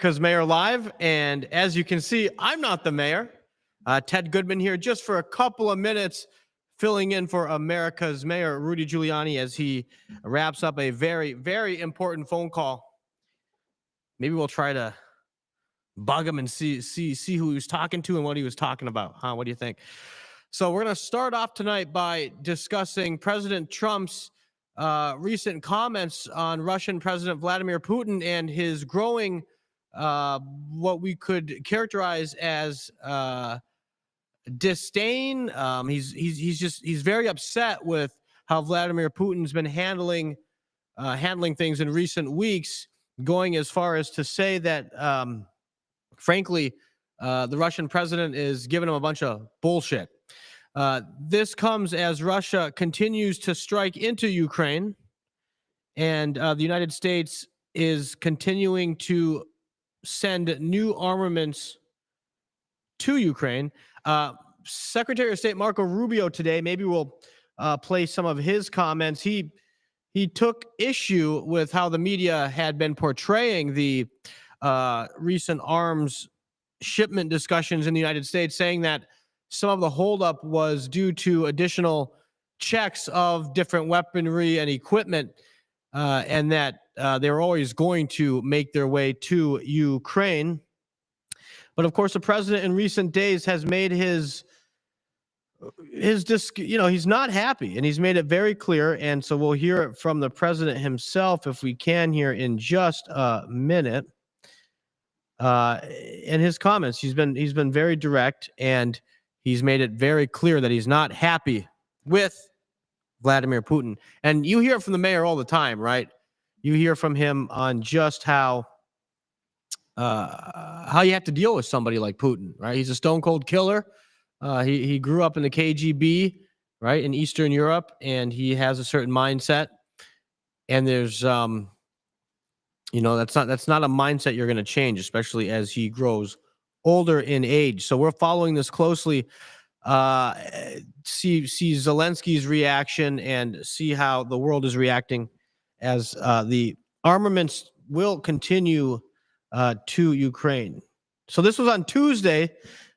America's Mayor Live, and as you can see, I'm not the mayor. Ted Goodman here just for a couple of minutes, filling in for America's Mayor Rudy Giuliani as he wraps up a very, very important phone call. Maybe we'll try to bug him and see who he was talking to and what he was talking about. Huh? What do you think? So we're going to start off tonight by discussing President Trump's recent comments on Russian President Vladimir Putin and his growing what we could characterize as disdain. He's very upset with how Vladimir Putin's been handling things in recent weeks, going as far as to say that frankly the Russian president is giving him a bunch of bullshit. This comes as Russia continues to strike into Ukraine, and the United States is continuing to send new armaments to Ukraine. Secretary of State Marco Rubio today, maybe we'll play some of his comments. He took issue with how the media had been portraying the recent arms shipment discussions in the United States, saying that some of the holdup was due to additional checks of different weaponry and equipment, and that they were always going to make their way to Ukraine. But of course, the president in recent days has made he's not happy, and he's made it very clear. And so we'll hear it from the president himself if we can here in just a minute. In his comments, he's been very direct, and he's made it very clear that he's not happy with Vladimir Putin. And you hear it from the mayor all the time, right? You hear from him on just how you have to deal with somebody like Putin, right? He's a stone cold killer. He grew up in the KGB, right, in Eastern Europe, and he has a certain mindset. And there's that's not a mindset you're going to change, especially as he grows older in age. So we're following this closely. See Zelensky's reaction and see how the world is reacting as the armaments will continue to Ukraine. So this was on Tuesday.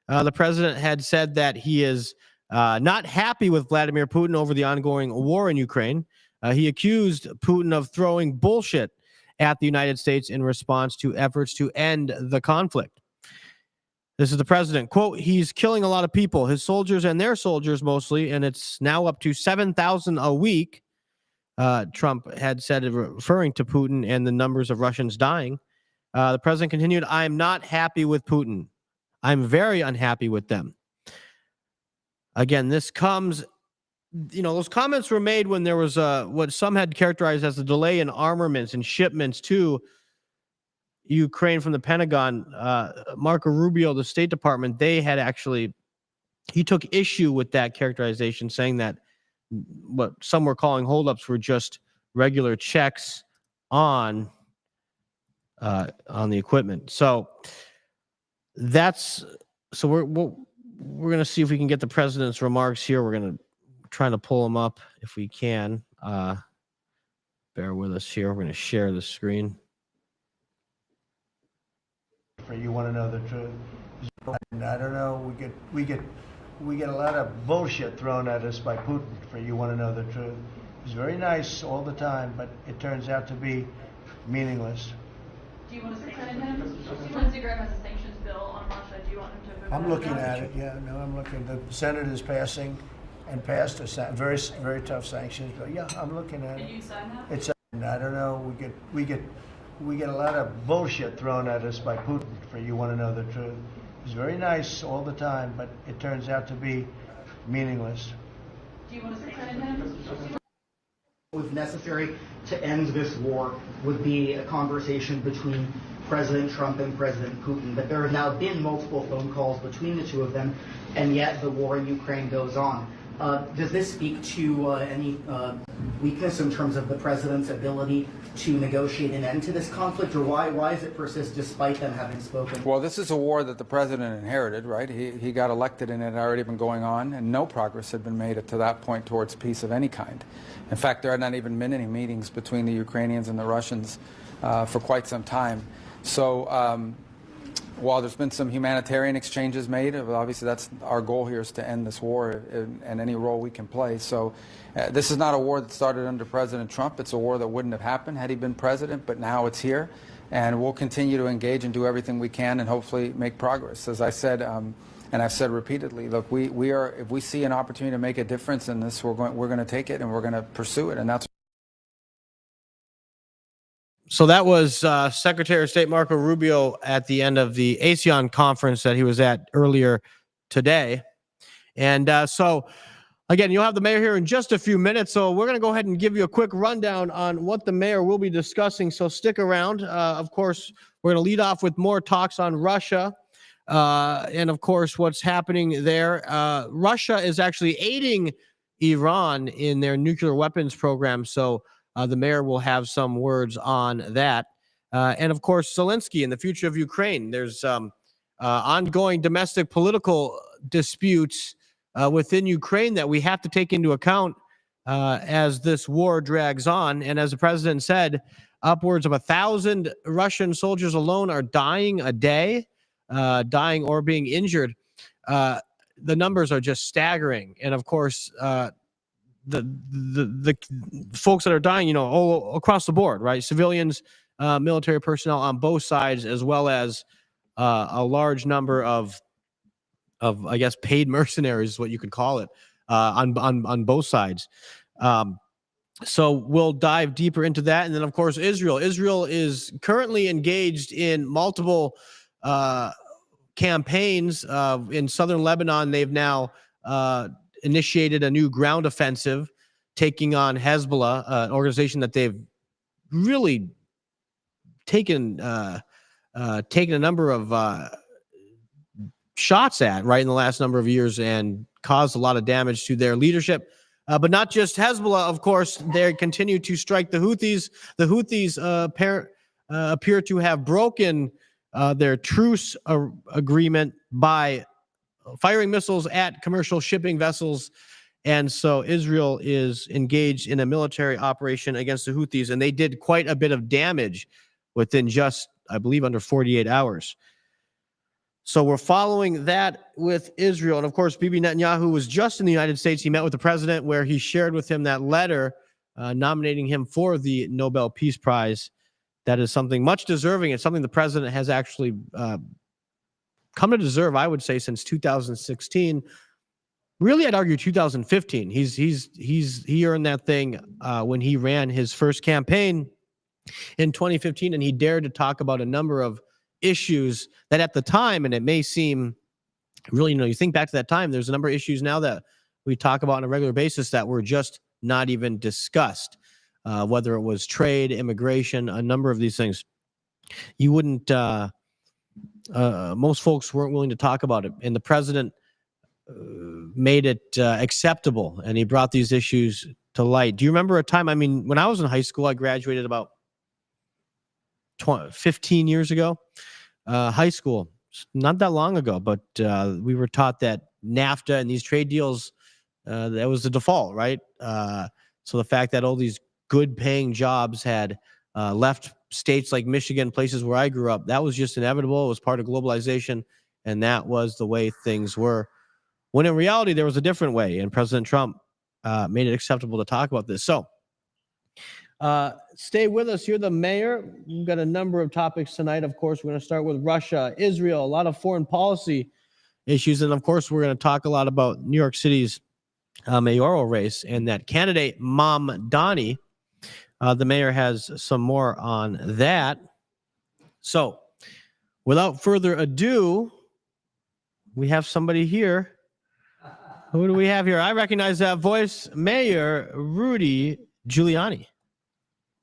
The president had said that he is not happy with Vladimir Putin over the ongoing war in Ukraine. He accused Putin of throwing bullshit at the United States in response to efforts to end the conflict. This is the president. Quote, he's killing a lot of people, his soldiers and their soldiers mostly, and it's now up to 7,000 a week, Trump had said, referring to Putin and the numbers of Russians dying. The president continued, I'm not happy with Putin. I'm very unhappy with them. Again, this comes, those comments were made when there was what some had characterized as a delay in armaments and shipments to Ukraine from the Pentagon. Marco Rubio, the State Department, he took issue with that characterization, saying that what some were calling holdups were just regular checks on the equipment. So we're going to see if we can get the president's remarks here. We're going to try to pull them up if we can. Bear with us here. We're going to share the screen. For you want to know the truth. And I don't know. We get a lot of bullshit thrown at us by Putin. For you want to know the truth. He's very nice all the time, but it turns out to be meaningless. Do you want to suspend him? Lindsey Graham has a sanctions bill on Russia. Do you want him to? I'm looking at it. Yeah, no, I'm looking. The Senate is passing and passed a very, very tough sanctions bill. Yeah, I'm looking at it. Can you sign that? It's. I don't know. We get a lot of bullshit thrown at us by Putin. For you want to know the truth. He's very nice all the time, but it turns out to be meaningless. Do you want to suspend him? Was necessary to end this war would be a conversation between President Trump and President Putin. But there have now been multiple phone calls between the two of them, and yet the war in Ukraine goes on. Does this speak to any weakness in terms of the president's ability to negotiate an end to this conflict, or why does it persist despite them having spoken? Well, this is a war that the president inherited, right? He got elected and it had already been going on, and no progress had been made to that point towards peace of any kind. In fact, there had not even been any meetings between the Ukrainians and the Russians for quite some time. So while there's been some humanitarian exchanges made, obviously that's our goal here, is to end this war and any role we can play. So this is not a war that started under President Trump. It's a war that wouldn't have happened had he been president, but now it's here. And we'll continue to engage and do everything we can and hopefully make progress. As I said, and I've said repeatedly, look, we are, if we see an opportunity to make a difference in this, we're going to take it and we're going to pursue it. And that's. So that was Secretary of State Marco Rubio at the end of the ASEAN conference that he was at earlier today. And so, again, you'll have the mayor here in just a few minutes. So we're going to go ahead and give you a quick rundown on what the mayor will be discussing. So stick around. Of course, we're going to lead off with more talks on Russia and, of course, what's happening there. Russia is actually aiding Iran in their nuclear weapons program. So the mayor will have some words on that. And, of course, Zelensky and the future of Ukraine. There's ongoing domestic political disputes within Ukraine that we have to take into account as this war drags on. And as the president said, upwards of 1,000 Russian soldiers alone are dying a day, dying or being injured. The numbers are just staggering. And, of course, the folks that are dying, all across the board, right? Civilians, military personnel on both sides, as well as a large number of I guess paid mercenaries is what you could call it on both sides. So we'll dive deeper into that, and then of course Israel. Israel is currently engaged in multiple campaigns in southern Lebanon. They've now initiated a new ground offensive, taking on Hezbollah, an organization that they've really taken a number of shots at right in the last number of years and caused a lot of damage to their leadership. But not just Hezbollah, of course. They continue to strike the Houthis. The Houthis appear to have broken their truce agreement by firing missiles at commercial shipping vessels. And so Israel is engaged in a military operation against the Houthis, and they did quite a bit of damage within just, I believe, under 48 hours. So we're following that with Israel. And of course, Bibi Netanyahu was just in the United States. He met with the president, where he shared with him that letter nominating him for the Nobel Peace Prize. That is something much deserving. It's something the president has actually come to deserve, I would say, since 2016. Really, I'd argue 2015. He earned that thing when he ran his first campaign in 2015, and he dared to talk about a number of issues that at the time, and it may seem really, you think back to that time, there's a number of issues now that we talk about on a regular basis that were just not even discussed, whether it was trade, immigration, a number of these things. You wouldn't, most folks weren't willing to talk about it. And the president made it acceptable, and he brought these issues to light. Do you remember a time? I mean, when I was in high school, I graduated about 15 years ago. High school, not that long ago, but we were taught that NAFTA and these trade deals, that was the default, right? So the fact that all these good paying jobs had left states like Michigan, places where I grew up, that was just inevitable. It was part of globalization, and that was the way things were. When in reality, there was a different way, and President Trump made it acceptable to talk about this. So stay with us. You're the mayor. We've got a number of topics tonight. Of course, we're going to start with Russia, Israel, a lot of foreign policy issues. And of course, we're going to talk a lot about New York City's mayoral race and that candidate, Mom Donnie. The mayor has some more on that. So without further ado, we have somebody here. Who do we have here? I recognize that voice, Mayor Rudy Giuliani.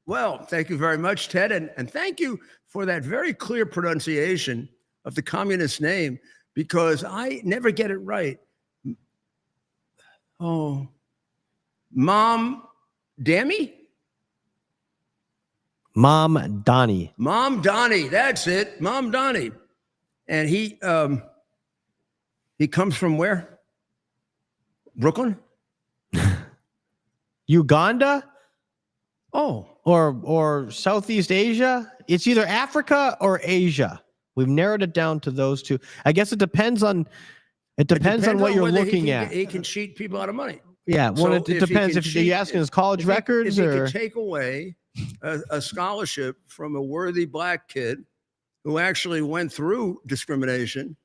Well, thank you very much, Ted. And thank you for that very clear pronunciation of the communist name, because I never get it right. Oh, Mom Dammy? Mom Donnie. Mom Donnie, that's it. Mom Donnie. And he comes from where? Brooklyn? Uganda? Oh. Or Southeast Asia? it's either Africa or Asia. We've narrowed it down to those two. I guess it depends on what you're whether looking at. He can cheat people out of money. Yeah, well, So it if he depends. can If cheat- you're asking his college records if he or could take away a scholarship from a worthy black kid who actually went through discrimination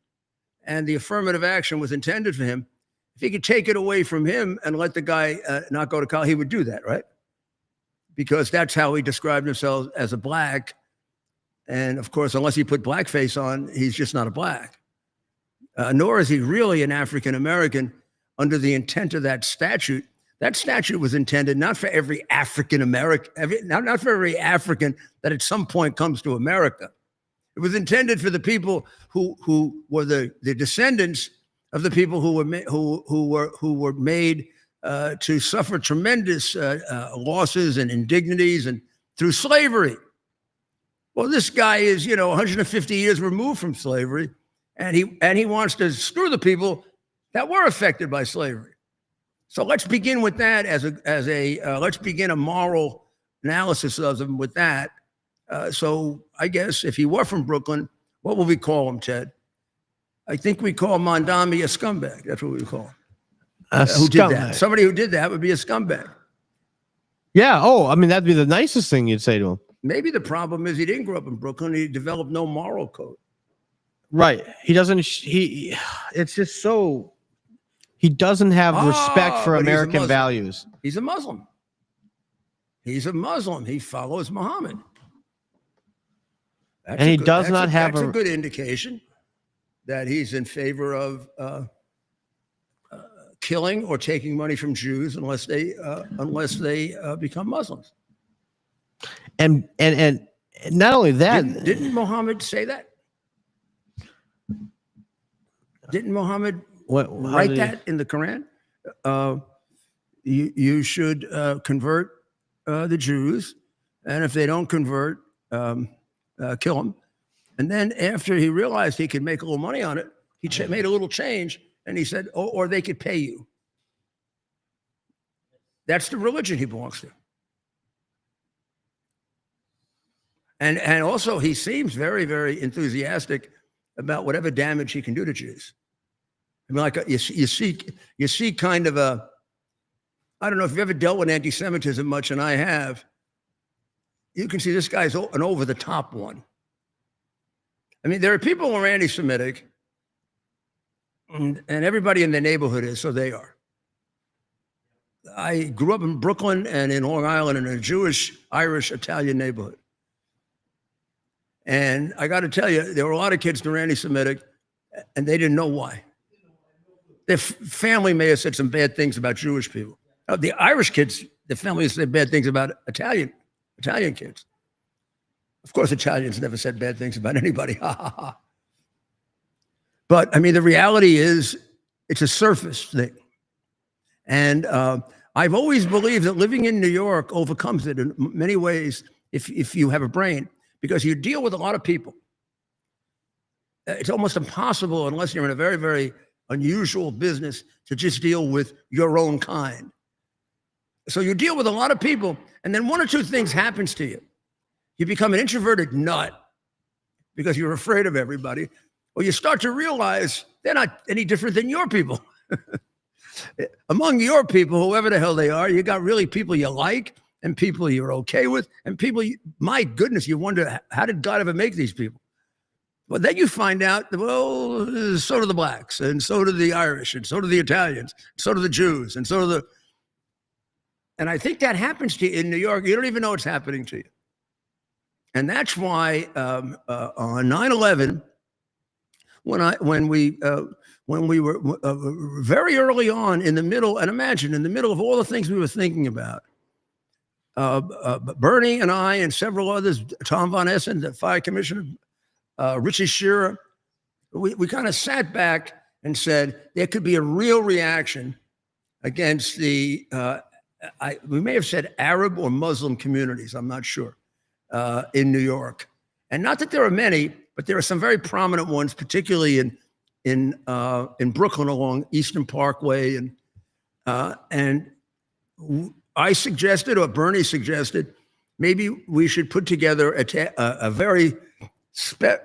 and the affirmative action was intended for him, if he could take it away from him and let the guy not go to college, he would do that, right? Because that's how he described himself as a black. And of course, unless he put blackface on, he's just not a black. Nor is he really an African American under the intent of that statute. That statute was intended not for every African American, not for every African that at some point comes to America. It was intended for the people who were the descendants of the people who were made to suffer tremendous losses and indignities and through slavery. Well, this guy is 150 years removed from slavery, and he wants to screw the people that were affected by slavery. So let's begin with that let's begin a moral analysis of them with that. So I guess if he were from Brooklyn, what will we call him, Ted? I think we call Mondami a scumbag. That's what we call him. Who did that? Somebody who did that would be a scumbag. yeah. Oh, I mean, that'd be the nicest thing you'd say to him. Maybe the problem is he didn't grow up in Brooklyn. He developed no moral code. Right. He doesn't. It's just so. He doesn't have respect for but he's a American Muslim. values. He's a Muslim. He's a Muslim. He follows Muhammad. And he does not have That's a good indication that he's in favor of killing or taking money from Jews unless they become Muslims. And not only that, Didn't Muhammad say that? Didn't Muhammad write that in the Quran? You should convert the Jews, and if they don't convert, kill them. And then after he realized he could make a little money on it, he made a little change, and he said, or they could pay you. That's the religion he belongs to. And also, he seems very, very enthusiastic about whatever damage he can do to Jews. I mean, like you see kind of a, I don't know if you've ever dealt with anti-Semitism much, and I have. You can see this guy's an over-the-top one. I mean, there are people who are anti-Semitic, and everybody in the neighborhood is, so they are. I grew up in Brooklyn and in Long Island in a Jewish, Irish, Italian neighborhood. And I got to tell you, there were a lot of kids that were anti-Semitic, and they didn't know why. Their family may have said some bad things about Jewish people. The Irish kids, the family said bad things about Italian kids. Of course, Italians never said bad things about anybody. But I mean, the reality is it's a surface thing. And I've always believed that living in New York overcomes it in many ways if you have a brain, because you deal with a lot of people. It's almost impossible, unless you're in a very, very unusual business, to just deal with your own kind. So you deal with a lot of people, and then one or two things happens to you. You become an introverted nut because you're afraid of everybody, or you start to realize they're not any different than your people. Among your people, whoever the hell they are, you got really people you like and people you're okay with, and people, my goodness, you wonder, how did God ever make these people? Well, then you find out that, well, so do the blacks, and so do the Irish, and so do the Italians, so do the Jews, and so do the... And I think that happens to you in New York. You don't even know it's happening to you. And that's why on 9/11, when we were very early on in the middle, and imagine in the middle of all the things we were thinking about, Bernie and I and several others, Tom Von Essen, the fire commissioner, Richie Shearer, we kind of sat back and said there could be a real reaction against the, we may have said Arab or Muslim communities, I'm not sure, in New York. And not that there are many, but there are some very prominent ones, particularly in Brooklyn along Eastern Parkway. And I suggested, or Bernie suggested, maybe we should put together a very,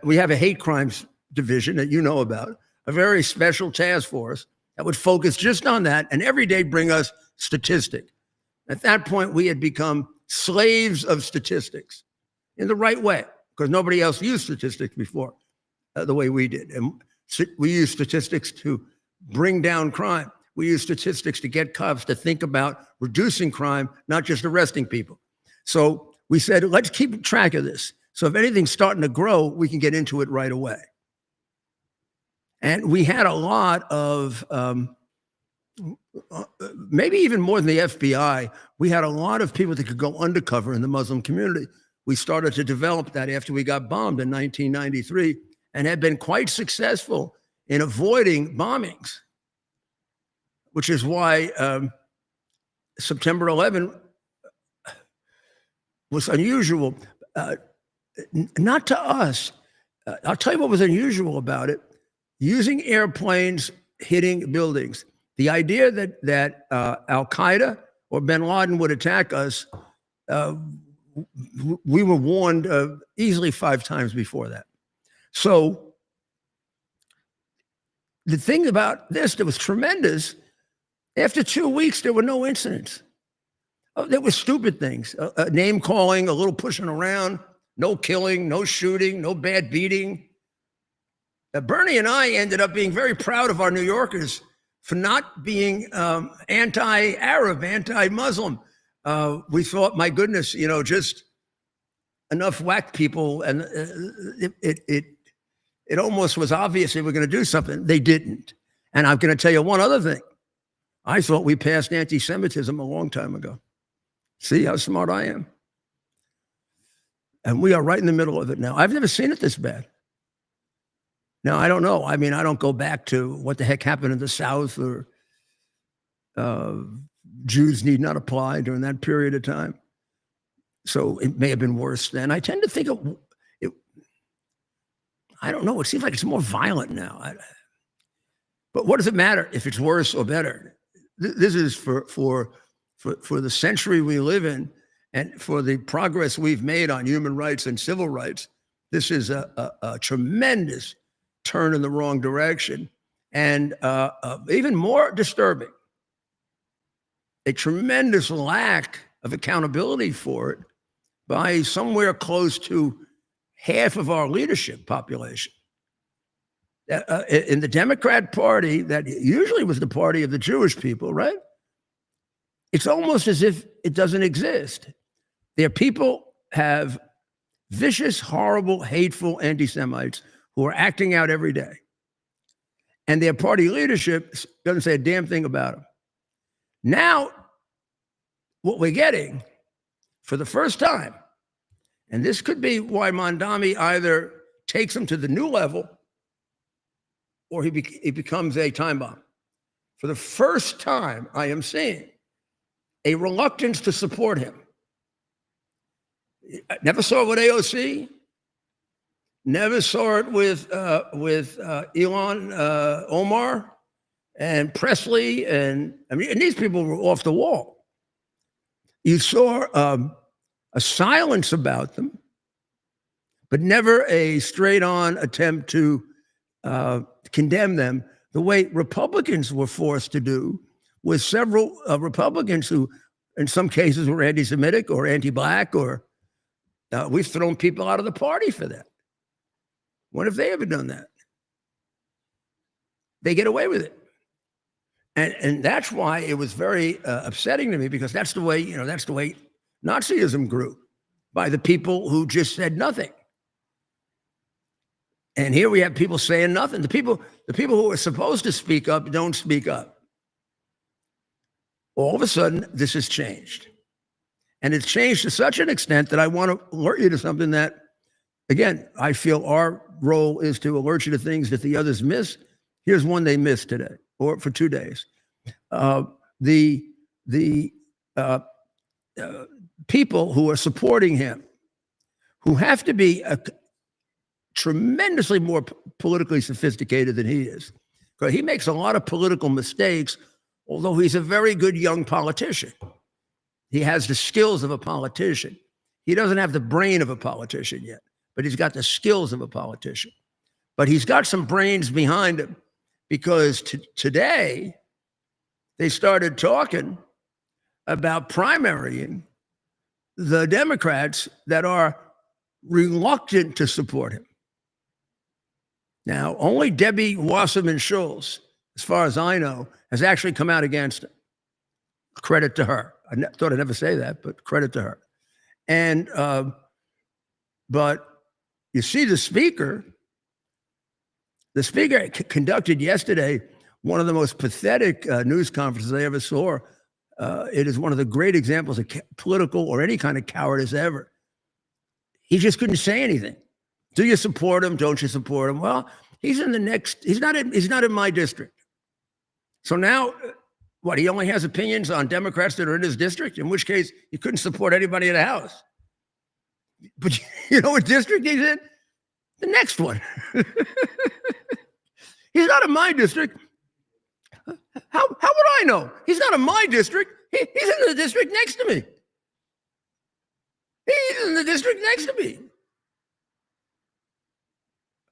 we have a hate crimes division that you know about, a very special task force that would focus just on that and every day bring us statistic. At that point, we had become slaves of statistics in the right way, because nobody else used statistics before the way we did. And we use statistics to bring down crime. We use statistics to get cops to think about reducing crime, not just arresting people. So we said, let's keep track of this. So if anything's starting to grow, we can get into it right away. And we had a lot of, maybe even more than the FBI, we had a lot of people that could go undercover in the Muslim community. We started to develop that after we got bombed in 1993 and had been quite successful in avoiding bombings, which is why September 11 was unusual. Not to us. I'll tell you what was unusual about it. Using airplanes hitting buildings. The idea that Al-Qaeda or bin Laden would attack us, we were warned easily 5 times before that. So the thing about this that was tremendous, after 2 weeks, there were no incidents. There were stupid things, name calling, a little pushing around, no killing, no shooting, no bad beating. Bernie and I ended up being very proud of our New Yorkers for not being anti-Arab, anti-Muslim. We thought, my goodness, just enough whack people, and it almost was obvious they were going to do something. They didn't. And I'm going to tell you one other thing. I thought we passed anti-Semitism a long time ago. See how smart I am? And we are right in the middle of it now. I've never seen it this bad. Now, I don't know. I mean, I don't go back to what the heck happened in the South, or Jews need not apply during that period of time. So it may have been worse then. I tend to think of it. I don't know. It seems like it's more violent now. But what does it matter if it's worse or better? This is for the century we live in, and for the progress we've made on human rights and civil rights. This is a tremendous turn in the wrong direction, and even more disturbing, a tremendous lack of accountability for it by somewhere close to half of our leadership population. In the Democrat Party, that usually was the party of the Jewish people, right? It's almost as if it doesn't exist. Their people have vicious, horrible, hateful anti-Semites who are acting out every day. And their party leadership doesn't say a damn thing about them. Now, what we're getting for the first time, and this could be why Mondami either takes them to the new level or he becomes a time bomb. For the first time, I am seeing a reluctance to support him. I never saw it with AOC. Never saw it with Ilhan Omar and Presley, and these people were off the wall. You saw a silence about them, but never a straight-on attempt to condemn them the way Republicans were forced to do, with several Republicans who, in some cases, were anti-Semitic or anti-Black, or we've thrown people out of the party for that. When have they ever done that? They get away with it. And that's why it was very upsetting to me, because that's the way, that's the way Nazism grew, by the people who just said nothing. And here we have people saying nothing. The people who are supposed to speak up don't speak up. All of a sudden, this has changed. And it's changed to such an extent that I want to alert you to something that, again, I feel our role is to alert you to things that the others miss. Here's one they missed today, or for 2 days. The people who are supporting him, who have to be tremendously more politically sophisticated than he is, because he makes a lot of political mistakes, although he's a very good young politician. He has the skills of a politician. He doesn't have the brain of a politician yet, but he's got the skills of a politician. But he's got some brains behind him, because today they started talking about primarying the Democrats that are reluctant to support him. Now, only Debbie Wasserman Schultz, as far as I know, has actually come out against him. Credit to her. Thought I'd never say that, but credit to her. And, but you see the speaker conducted yesterday one of the most pathetic news conferences I ever saw. It is one of the great examples of political or any kind of cowardice ever. He just couldn't say anything. Do you support him? Don't you support him? Well, he's in the next, he's not in my district. So now, what, he only has opinions on Democrats that are in his district, in which case he couldn't support anybody in the House. But you know what district he's in? The next one. He's not in my district. How would I know? He's not in my district. He's in the district next to me. He's in the district next to me.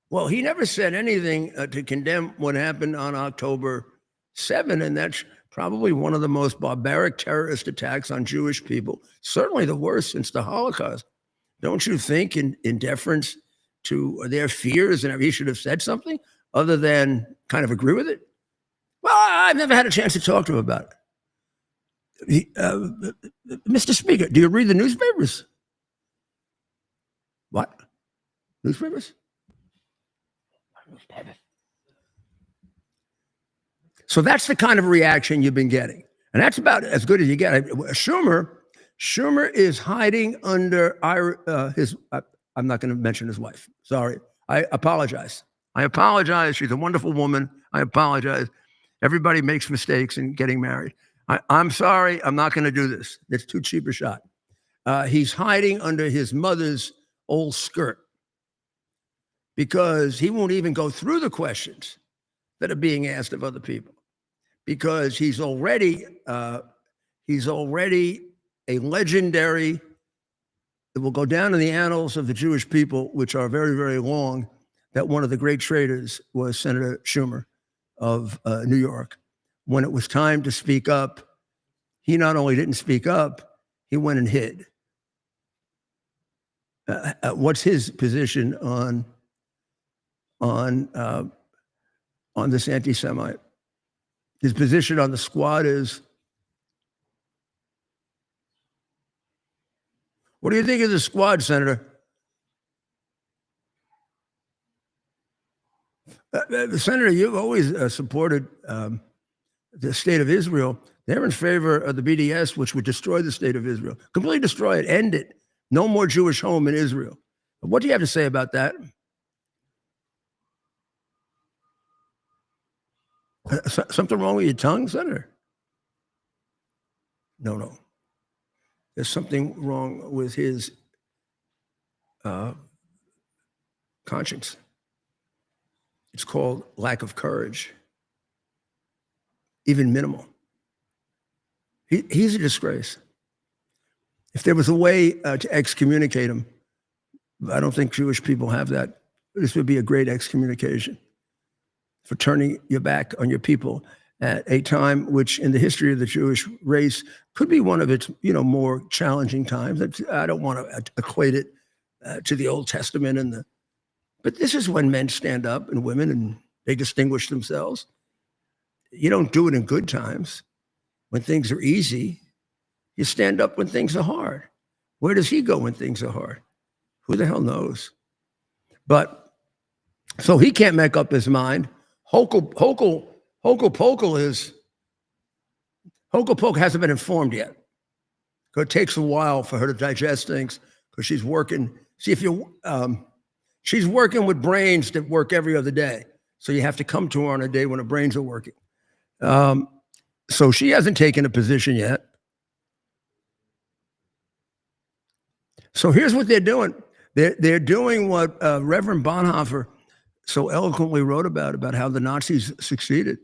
Well, he never said anything to condemn what happened on October 7, and that's probably one of the most barbaric terrorist attacks on Jewish people, certainly the worst since the Holocaust. Don't you think, in deference to their fears, and he should have said something other than kind of agree with it? Well, I've never had a chance to talk to him about it. Mr. Speaker, do you read the newspapers? What? Newspapers? So that's the kind of reaction you've been getting. And that's about as good as you get. Schumer is hiding under I'm not going to mention his wife. Sorry. I apologize. She's a wonderful woman. I apologize. Everybody makes mistakes in getting married. I'm sorry. I'm not going to do this. It's too cheap a shot. He's hiding under his mother's old skirt because he won't even go through the questions that are being asked of other people, because he's already a legendary, it will go down in the annals of the Jewish people, which are very, very long, that one of the great traitors was Senator Schumer of New York. When it was time to speak up, he not only didn't speak up, he went and hid. What's his position on this anti-Semite? His position on the squad is, what do you think of the squad, Senator? Senator, you've always supported the state of Israel. They're in favor of the BDS, which would destroy the state of Israel, completely destroy it, end it. No more Jewish home in Israel. What do you have to say about that? Something wrong with your tongue, Senator? No. There's something wrong with his conscience. It's called lack of courage, even minimal. He's a disgrace. If there was a way to excommunicate him, I don't think Jewish people have that. This would be a great excommunication for turning your back on your people at a time which in the history of the Jewish race could be one of its, more challenging times. I don't want to equate it to the Old Testament but this is when men stand up and women, and they distinguish themselves. You don't do it in good times. When things are easy, you stand up when things are hard. Where does he go when things are hard? Who the hell knows? But so he can't make up his mind. Hochul hasn't been informed yet. So it takes a while for her to digest things because she's working. She's working with brains that work every other day. So you have to come to her on a day when her brains are working. So she hasn't taken a position yet. So here's what they're doing. They're doing what Reverend Bonhoeffer so eloquently wrote about how the Nazis succeeded.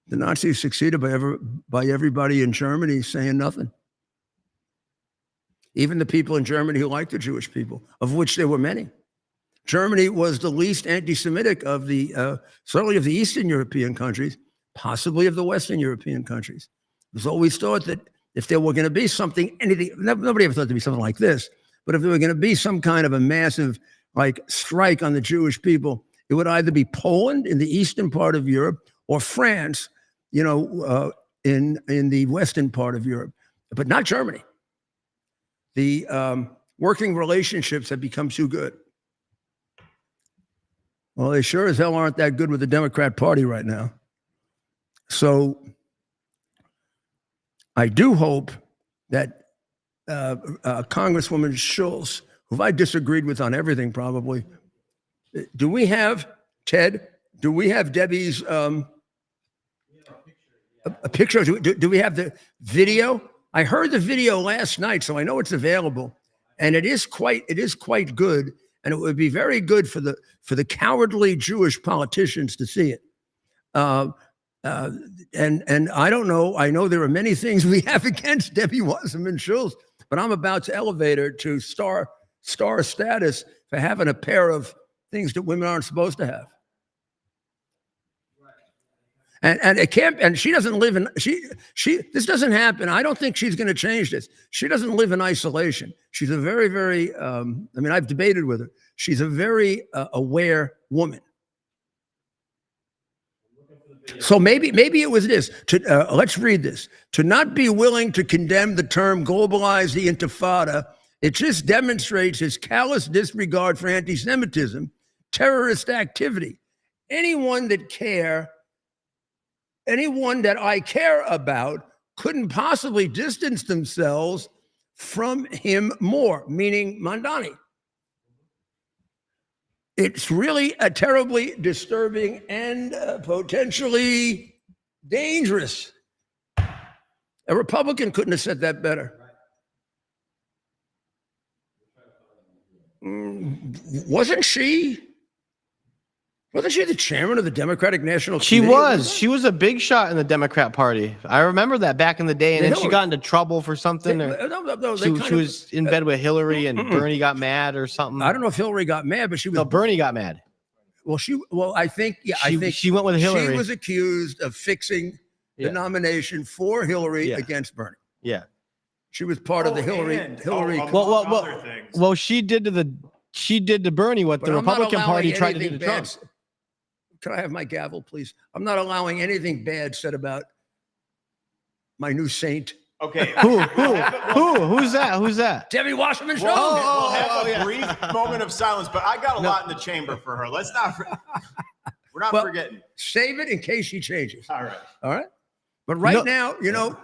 The Nazis succeeded by everybody in Germany saying nothing. even the people in Germany who liked the Jewish people, of which there were many. Germany was the least anti-Semitic of the, certainly of the Eastern European countries, possibly of the Western European countries. It was always thought that if there were going to be something, anything, nobody ever thought there'd be something like this, but if there were going to be some kind of a massive like strike on the Jewish people, it would either be Poland in the eastern part of Europe or France, you know, in the western part of Europe, but not Germany. The working relationships have become too good. Well, they sure as hell aren't that good with the Democrat Party right now. So I do hope that Congresswoman Schultz, who I disagreed with on everything probably, do we have, Ted, do we have Debbie's a picture? Do we have the video? I heard the video last night, so I know it's available, and it is quite good, and it would be very good for the cowardly Jewish politicians to see it. And I don't know. I know there are many things we have against Debbie Wasserman Schultz, but I'm about to elevate her to star status for having a pair of things that women aren't supposed to have. And it can't. And she doesn't live in this doesn't happen. I don't think she's going to change this. She doesn't live in isolation. She's a very, very. I mean, I've debated with her. She's a very aware woman. So maybe it was this. Let's read this. To not be willing to condemn the term globalize the intifada, it just demonstrates his callous disregard for anti-Semitism, terrorist activity. Anyone that I care about couldn't possibly distance themselves from him more, meaning Mandani. It's really a terribly disturbing and potentially dangerous. A Republican couldn't have said that better. Wasn't she the chairman of the Democratic National Committee? She was a big shot in the Democrat Party. I remember that back in the day, and then she got into trouble for something. She was in bed with Hillary, and Bernie got mad or something. I don't know if Hillary got mad, but she was. No, Bernie got mad. I think she went with Hillary. She was accused of fixing the nomination for Hillary against Bernie. Yeah, she was part of the Hillary. Well, she did to Bernie what the Republican Party tried to do to Trump. Can I have my gavel, please? I'm not allowing anything bad said about my new saint. Okay. Who's that? Debbie Wasserman Schultz. We'll have a brief moment of silence, but I got a lot in the chamber for her. We're not forgetting. Save it in case she changes. All right. But right now, you know,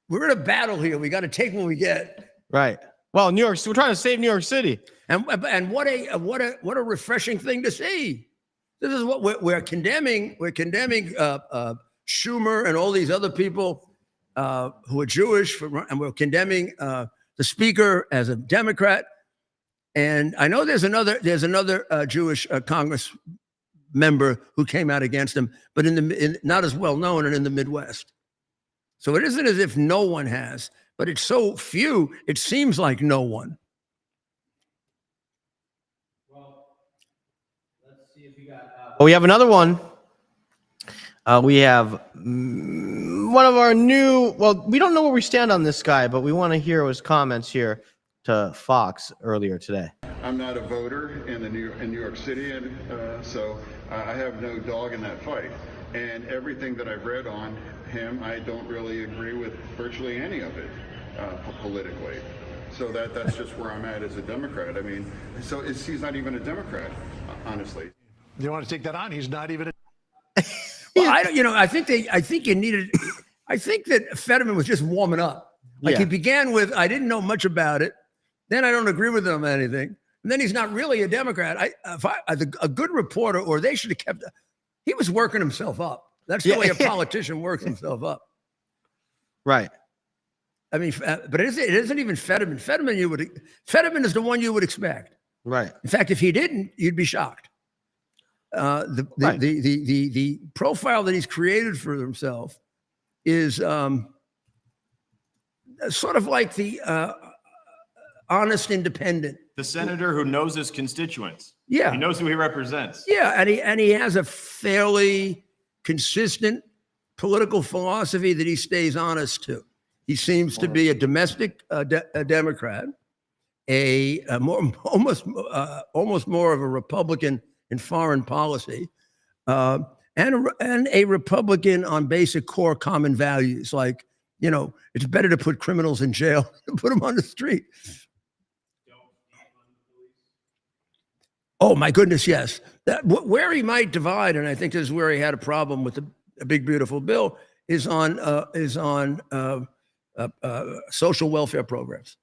we're in a battle here. We got to take what we get. Right. Well, New York. We're trying to save New York City. And what a refreshing thing to see. This is what we're condemning. We're condemning Schumer and all these other people who are Jewish, and we're condemning the speaker as a Democrat. And I know there's another Jewish Congress member who came out against him, but not as well known and in the Midwest. So it isn't as if no one has, but it's so few. It seems like no one. We have another one. We have one of our new. Well, we don't know where we stand on this guy, but we want to hear his comments here to Fox earlier today. I'm not a voter in New York City, and so I have no dog in that fight. And everything that I've read on him, I don't really agree with virtually any of it politically. So that's just where I'm at as a Democrat. I mean, so he's not even a Democrat, honestly. You want to take that on? He's not even. Well, I think you needed. I think that Fetterman was just warming up. He began with, I didn't know much about it. Then I don't agree with him on anything. And then he's not really a Democrat. A good reporter, or they should have kept. He was working himself up. That's the way a politician works himself up. Right. I mean, but it isn't even Fetterman. Fetterman is the one you would expect. Right. In fact, if he didn't, you'd be shocked. The profile that he's created for himself is sort of like the honest independent. The senator who knows his constituents. Yeah. He knows who he represents. Yeah, and he has a fairly consistent political philosophy that he stays honest to. He seems to be a domestic Democrat, almost more of a Republican in foreign policy, and a Republican on basic core common values, like, you know, it's better to put criminals in jail than put them on the street. Oh my goodness, yes. Where he might divide, and I think this is where he had a problem with the big beautiful bill, is on social welfare programs,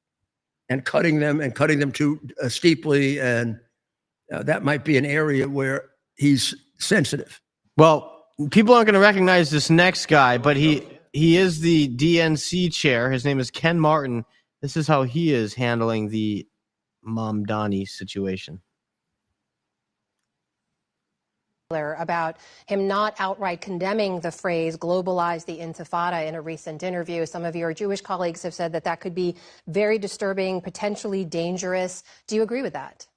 and cutting them too steeply, and that might be an area where he's sensitive. Well, people aren't going to recognize this next guy, but he is the DNC chair. His name is Ken Martin. This is how he is handling the Mamdani situation. About him not outright condemning the phrase globalize the intifada in a recent interview. Some of your Jewish colleagues have said that that could be very disturbing, potentially dangerous. Do you agree with that?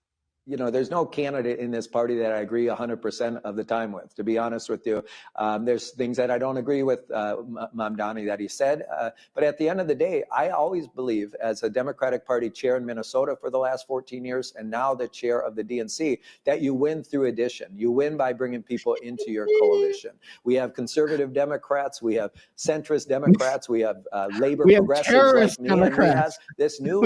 You know, there's no candidate in this party that I agree 100% of the time with, to be honest with you. There's things that I don't agree with Mamdani that he said. But at the end of the day, I always believe, as a Democratic Party chair in Minnesota for the last 14 years, and now the chair of the DNC, that you win through addition. You win by bringing people into your coalition. We have conservative Democrats. We have centrist Democrats. We have labor progressives like me. And we have this new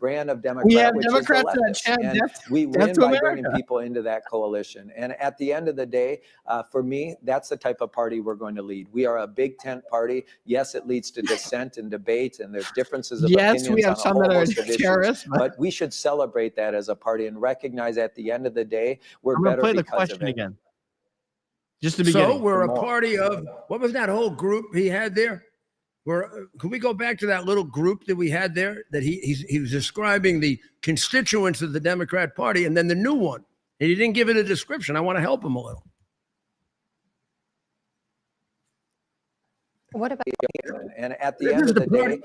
brand of Democrat, which is the leftist. And we win by bringing people into that coalition. And at the end of the day, for me, that's the type of party we're going to lead. We are a big tent party. Yes, it leads to dissent and debate, and there's differences of opinions we have on some a that whole are host of terrorists, issues, but we should celebrate that as a party and recognize at the end of the day, we're I'm going better to play the because of question it. again. Just the beginning. So we're a party of, what was that whole group he had there? Can we go back to that little group that we had there, that he was describing the constituents of the Democrat Party, and then the new one, and he didn't give it a description. I want to help him a little. What about? And at the end of the day,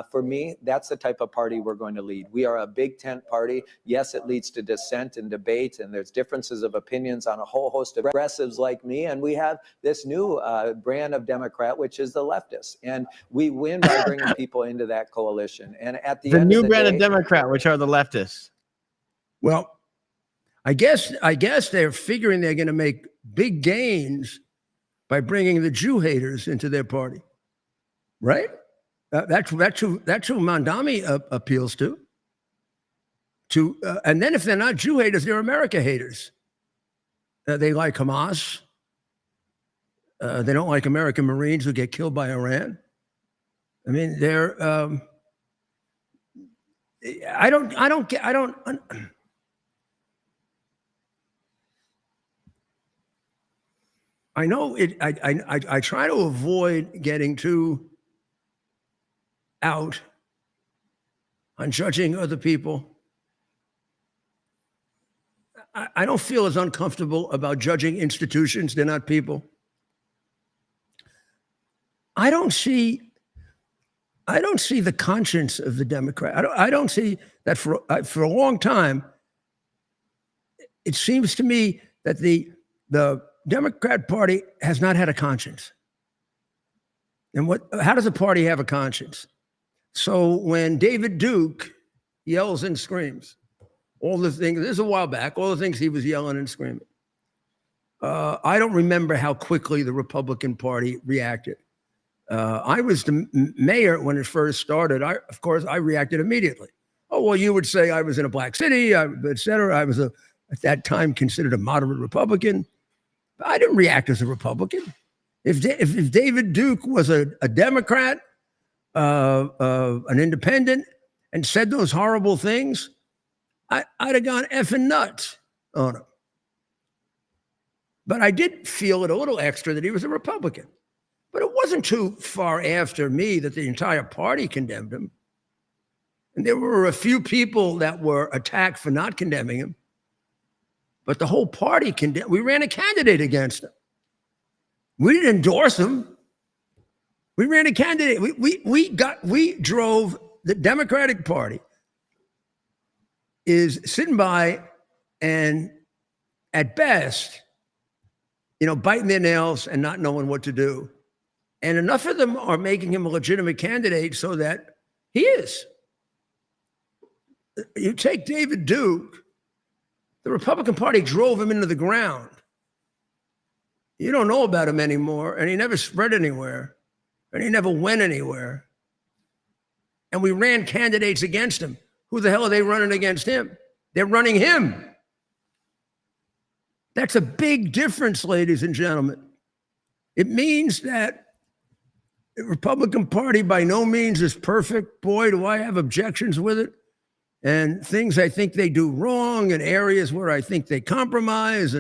for me, that's the type of party we're going to lead. We are a big tent party. Yes, it leads to dissent and debate, and there's differences of opinions on a whole host of progressives like me. And we have this new brand of Democrat, which is the leftist. And we win by bringing people into that coalition. And at the end new of the brand day, of Democrat, which are the leftists. Well, I guess they're figuring they're going to make big gains by bringing the Jew haters into their party, right? That's who Mamdani appeals to. And then if they're not Jew haters, they're America haters. They like Hamas. They don't like American Marines who get killed by Iran. I mean, they're. I know it. I try to avoid getting too out on judging other people. I don't feel as uncomfortable about judging institutions. They're not people. I don't see the conscience of the Democrat. I don't see that for a long time. It seems to me that the Democrat Party has not had a conscience. And how does a party have a conscience? So when David Duke yells and screams, all the things, this is a while back, all the things he was yelling and screaming. I don't remember how quickly the Republican Party reacted. I was the mayor when it first started. Of course, I reacted immediately. Oh, well, you would say I was in a black city, et cetera. I was, at that time, considered a moderate Republican. I didn't react as a Republican. If David Duke was a Democrat, an independent, and said those horrible things, I'd have gone effing nuts on him. But I did feel it a little extra that he was a Republican. But it wasn't too far after me that the entire party condemned him. And there were a few people that were attacked for not condemning him. But the whole party condemned. We ran a candidate against him. We didn't endorse him. We ran a candidate. We drove the Democratic Party is sitting by and at best, biting their nails and not knowing what to do. And enough of them are making him a legitimate candidate so that he is. You take David Duke, the Republican Party drove him into the ground. You don't know about him anymore, and he never spread anywhere, and he never went anywhere. And we ran candidates against him. Who the hell are they running against him? They're running him. That's a big difference, ladies and gentlemen. It means that the Republican Party by no means is perfect. Boy, do I have objections with it. And things I think they do wrong and areas where I think they compromise.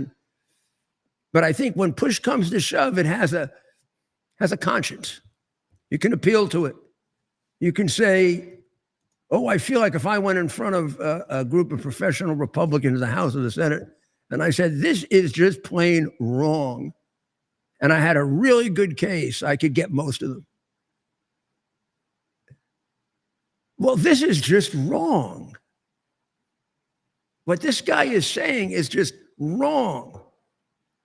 But I think when push comes to shove, it has a conscience. You can appeal to it. You can say, oh, I feel like if I went in front of a group of professional Republicans in the House or the Senate, and I said, this is just plain wrong, and I had a really good case, I could get most of them. Well, this is just wrong. What this guy is saying is just wrong.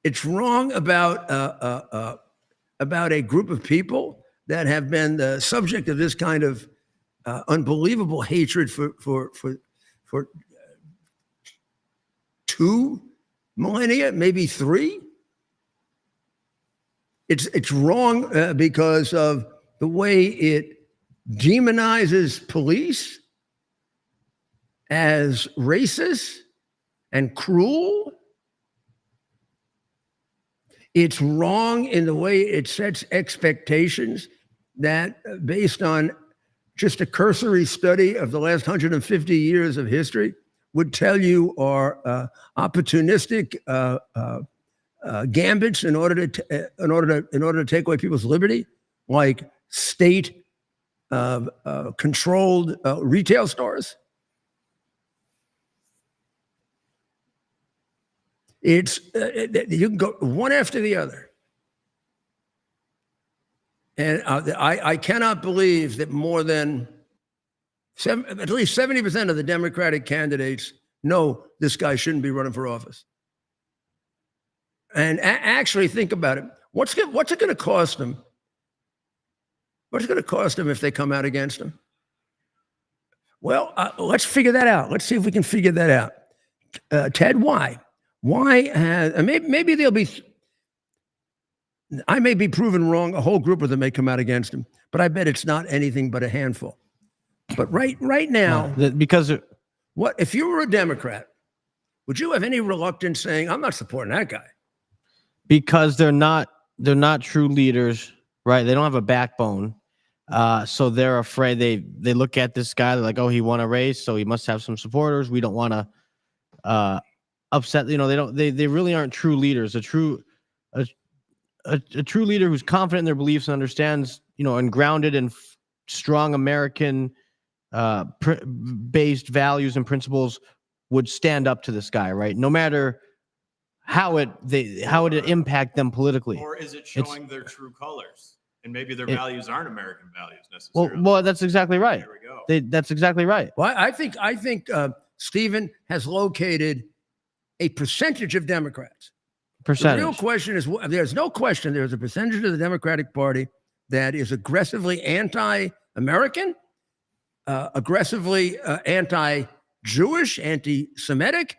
It's wrong about a group of people that have been the subject of this kind of unbelievable hatred for 2 millennia, maybe 3. It's wrong because of the way it demonizes police as racist and cruel. It's wrong in the way it sets expectations that, based on just a cursory study of the last 150 years of history, would tell you are opportunistic gambits in order to take away people's liberty, like state controlled retail stores. It's you can go one after the other, and I cannot believe that more than at least 70% of the Democratic candidates know this guy shouldn't be running for office. And actually think about it. What's it going to cost them? What's it going to cost them if they come out against him? Well, let's figure that out. Let's see if we can figure that out. Ted, why? Why has, maybe there'll be, I may be proven wrong. A whole group of them may come out against him, but I bet it's not anything but a handful. But right now, because what if you were a Democrat, would you have any reluctance saying, I'm not supporting that guy? Because they're not true leaders, right? They don't have a backbone. So they're afraid. They look at this guy, they're like, oh, he won a race, so he must have some supporters. We don't want to upset, they really aren't true leaders. A true leader who's confident in their beliefs and understands, and grounded in strong American based values and principles would stand up to this guy, right? No matter how it impact them politically. Or is it showing their true colors? And maybe their values aren't American values necessarily. Well, that's exactly right. There we go. That's exactly right. Well, I think Stephen has located a percentage of Democrats. Percentage. The real question is, there's no question there's a percentage of the Democratic Party that is aggressively anti-American, aggressively anti-Jewish, anti-Semitic,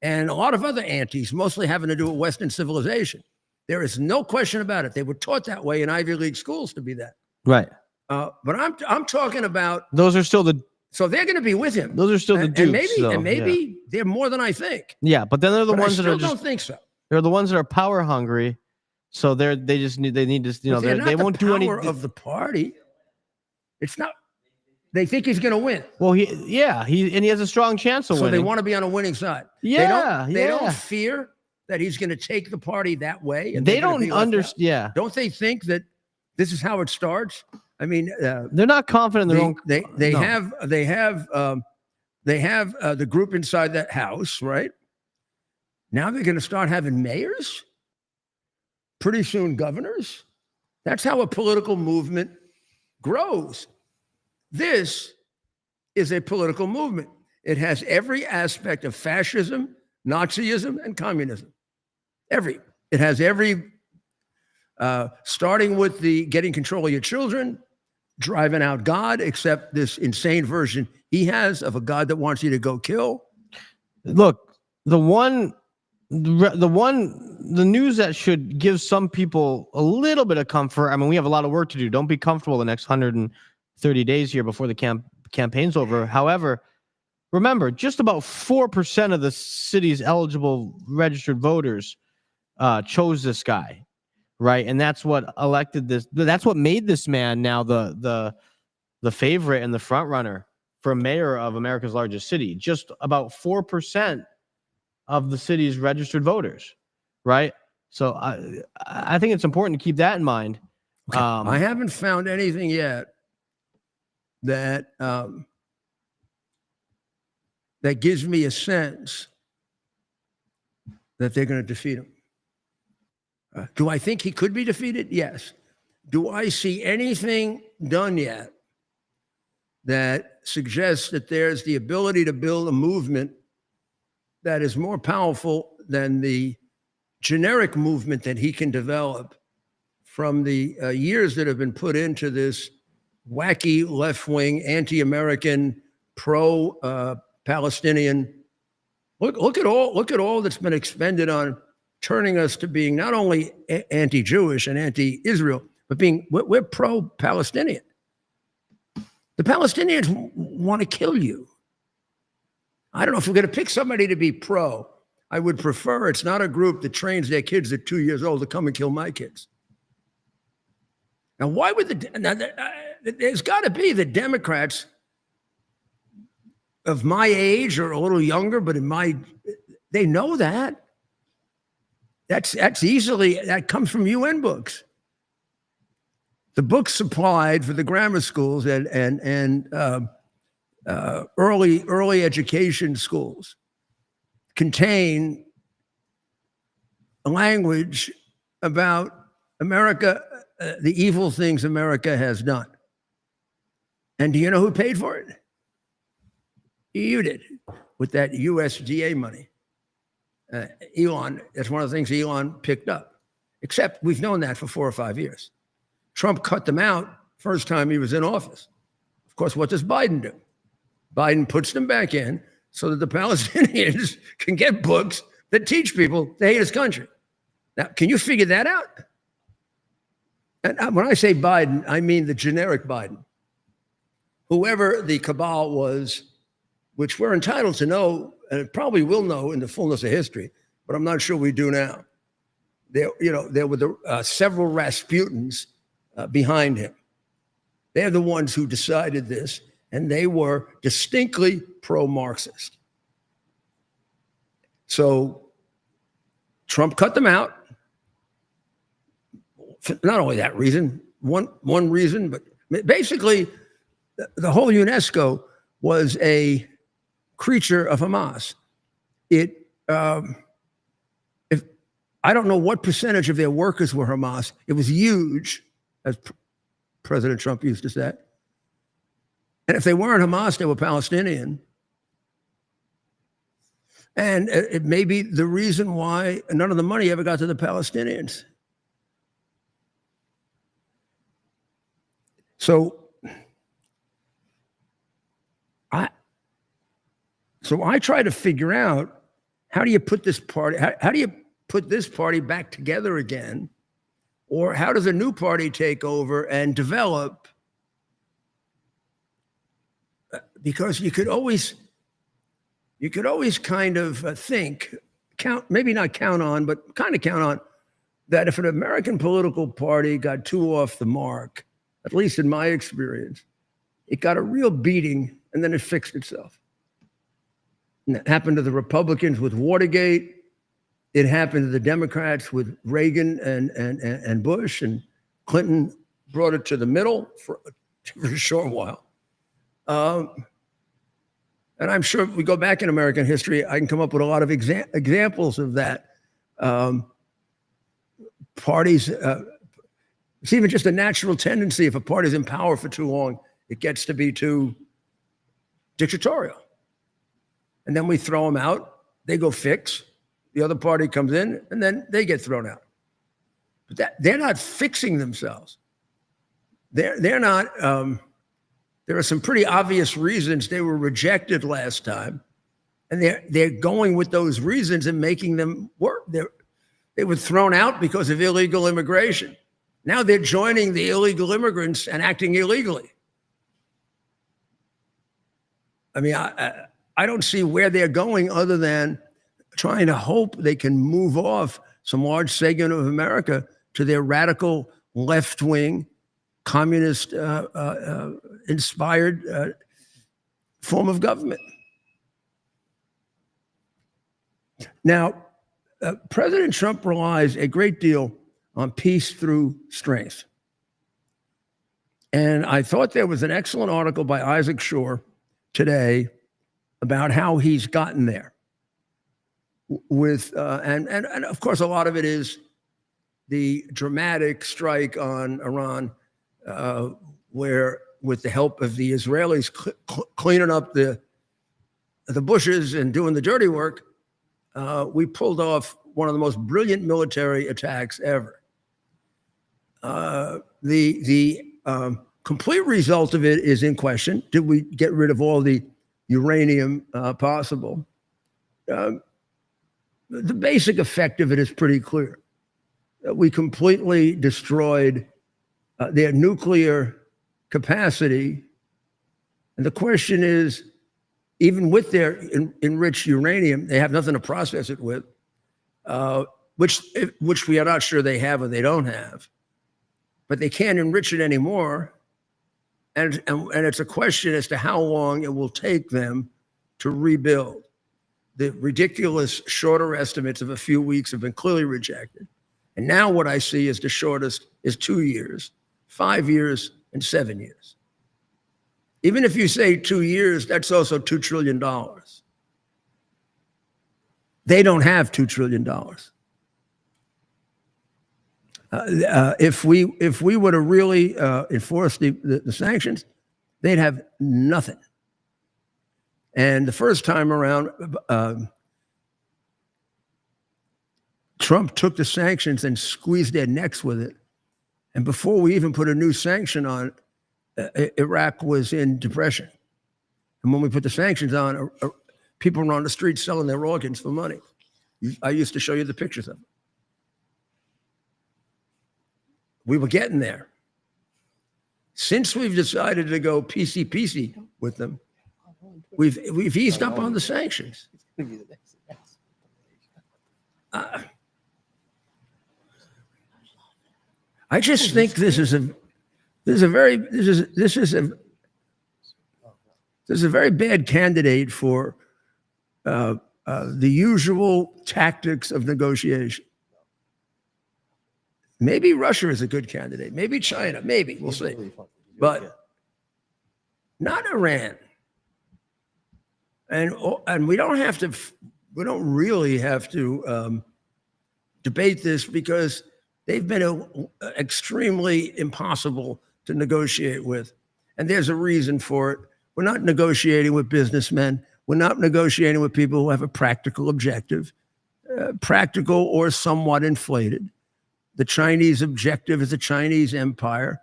and a lot of other antis, mostly having to do with Western civilization. There is no question about it. They were taught that way in Ivy League schools to be that. Right. But I'm talking about, those are still so they're going to be with him. Those are still the dupes. And maybe they're more than I think. Yeah, but then they're the ones that are don't think so. They're the ones that are power hungry. So they need to, they won't do anything of the party. It's not. They think he's going to win. Well, he has a strong chance of winning. So they want to be on a winning side. Yeah, they don't fear that he's going to take the party that way. And they don't understand. Yeah. Don't they think that this is how it starts? I mean, they're not confident in their own. They have the group inside that house, right? Now they're going to start having mayors. Pretty soon, governors. That's how a political movement grows. This is a political movement. It has every aspect of fascism, Nazism, and communism. It has every, starting with the getting control of your children, driving out God, except this insane version he has of a God that wants you to go kill. Look, the news that should give some people a little bit of comfort. I mean, we have a lot of work to do. Don't be comfortable the next 130 days here before the campaign's over. However, remember, just about 4% of the city's eligible registered voters chose this guy, right? And that's what elected this. That's what made this man now the favorite and the front runner for mayor of America's largest city. Just about 4% of the city's registered voters, right? So I think it's important to keep that in mind. Okay. I haven't found anything yet that that gives me a sense that they're going to defeat him. Do I think he could be defeated? Yes. Do I see anything done yet that suggests that there's the ability to build a movement that is more powerful than the generic movement that he can develop from the years that have been put into this wacky left-wing, anti-American, pro-Palestinian? Look at all that's been expended on turning us to being not only anti-Jewish and anti-Israel, but we're pro-Palestinian. The Palestinians want to kill you. I don't know if we're going to pick somebody to be pro. I would prefer it's not a group that trains their kids at 2 years old to come and kill my kids. Now, why would there's got to be the Democrats of my age or a little younger, but they know that. That comes from UN books. The books supplied for the grammar schools and early education schools contain a language about America, the evil things America has done. And do you know who paid for it? You did, with that USDA money. Elon, that's one of the things Elon picked up. Except we've known that for 4 or 5 years. Trump cut them out first time he was in office. Of course, what does Biden do? Biden puts them back in so that the Palestinians can get books that teach people to hate his country. Now, can you figure that out? And when I say Biden, I mean the generic Biden. Whoever the cabal was, which we're entitled to know, and probably will know in the fullness of history, but I'm not sure we do now. There were several Rasputins behind him. They're the ones who decided this, and they were distinctly pro-Marxist. So Trump cut them out. For not only that reason, one reason, but basically the whole UNESCO was a creature of Hamas. I don't know what percentage of their workers were Hamas. It was huge, as President Trump used to say. And if they weren't Hamas, they were Palestinian. And it may be the reason why none of the money ever got to the Palestinians. So I try to figure out, how do you put this party, how do you put this party back together again? Or how does a new party take over and develop? Because you could always kind of maybe not count on, but kind of count on that if an American political party got too off the mark, at least in my experience, it got a real beating and then it fixed itself. And that happened to the Republicans with Watergate. It happened to the Democrats with Reagan and Bush, and Clinton brought it to the middle for a short while. And I'm sure if we go back in American history, I can come up with a lot of examples of that. Parties, It's even just a natural tendency. If a party's in power for too long, it gets to be too dictatorial. And then we throw them out. They go fix. The other party comes in, and then they get thrown out. But they're not fixing themselves. They're not. There are some pretty obvious reasons they were rejected last time, and they're going with those reasons and making them work. They were thrown out because of illegal immigration. Now they're joining the illegal immigrants and acting illegally. I mean, I don't see where they're going other than trying to hope they can move off some large segment of America to their radical left-wing, communist inspired form of government. Now, President Trump relies a great deal on peace through strength. And I thought there was an excellent article by Isaac Shore today about how he's gotten there. With and of course, a lot of it is the dramatic strike on Iran, where, with the help of the Israelis cleaning up the bushes and doing the dirty work, we pulled off one of the most brilliant military attacks ever. The complete result of it is in question. Did we get rid of all the uranium possible? The basic effect of it is pretty clear. We completely destroyed their nuclear capacity. And the question is, even with their enriched uranium, they have nothing to process it with, which we are not sure they have or they don't have. But they can't enrich it anymore. And it's a question as to how long it will take them to rebuild. The ridiculous shorter estimates of a few weeks have been clearly rejected. And now what I see is the shortest is 2 years, 5 years, and 7 years. Even if you say 2 years, that's also $2 trillion. They don't have $2 trillion. If we were to really enforce the sanctions, they'd have nothing. And the first time around, Trump took the sanctions and squeezed their necks with it. And before we even put a new sanction on, Iraq was in depression. And when we put the sanctions on, people were on the streets selling their organs for money. I used to show you the pictures of them. We were getting there. Since we've decided to go peacey with them, we've eased up on the sanctions. I just think this is a very bad candidate for the usual tactics of negotiation. Maybe Russia is a good candidate. Maybe China. Maybe, we'll see. But not Iran. And we don't really have to debate this, because they've been extremely impossible to negotiate with. And there's a reason for it. We're not negotiating with businessmen. We're not negotiating with people who have a practical objective, practical or somewhat inflated. The Chinese objective is the Chinese empire.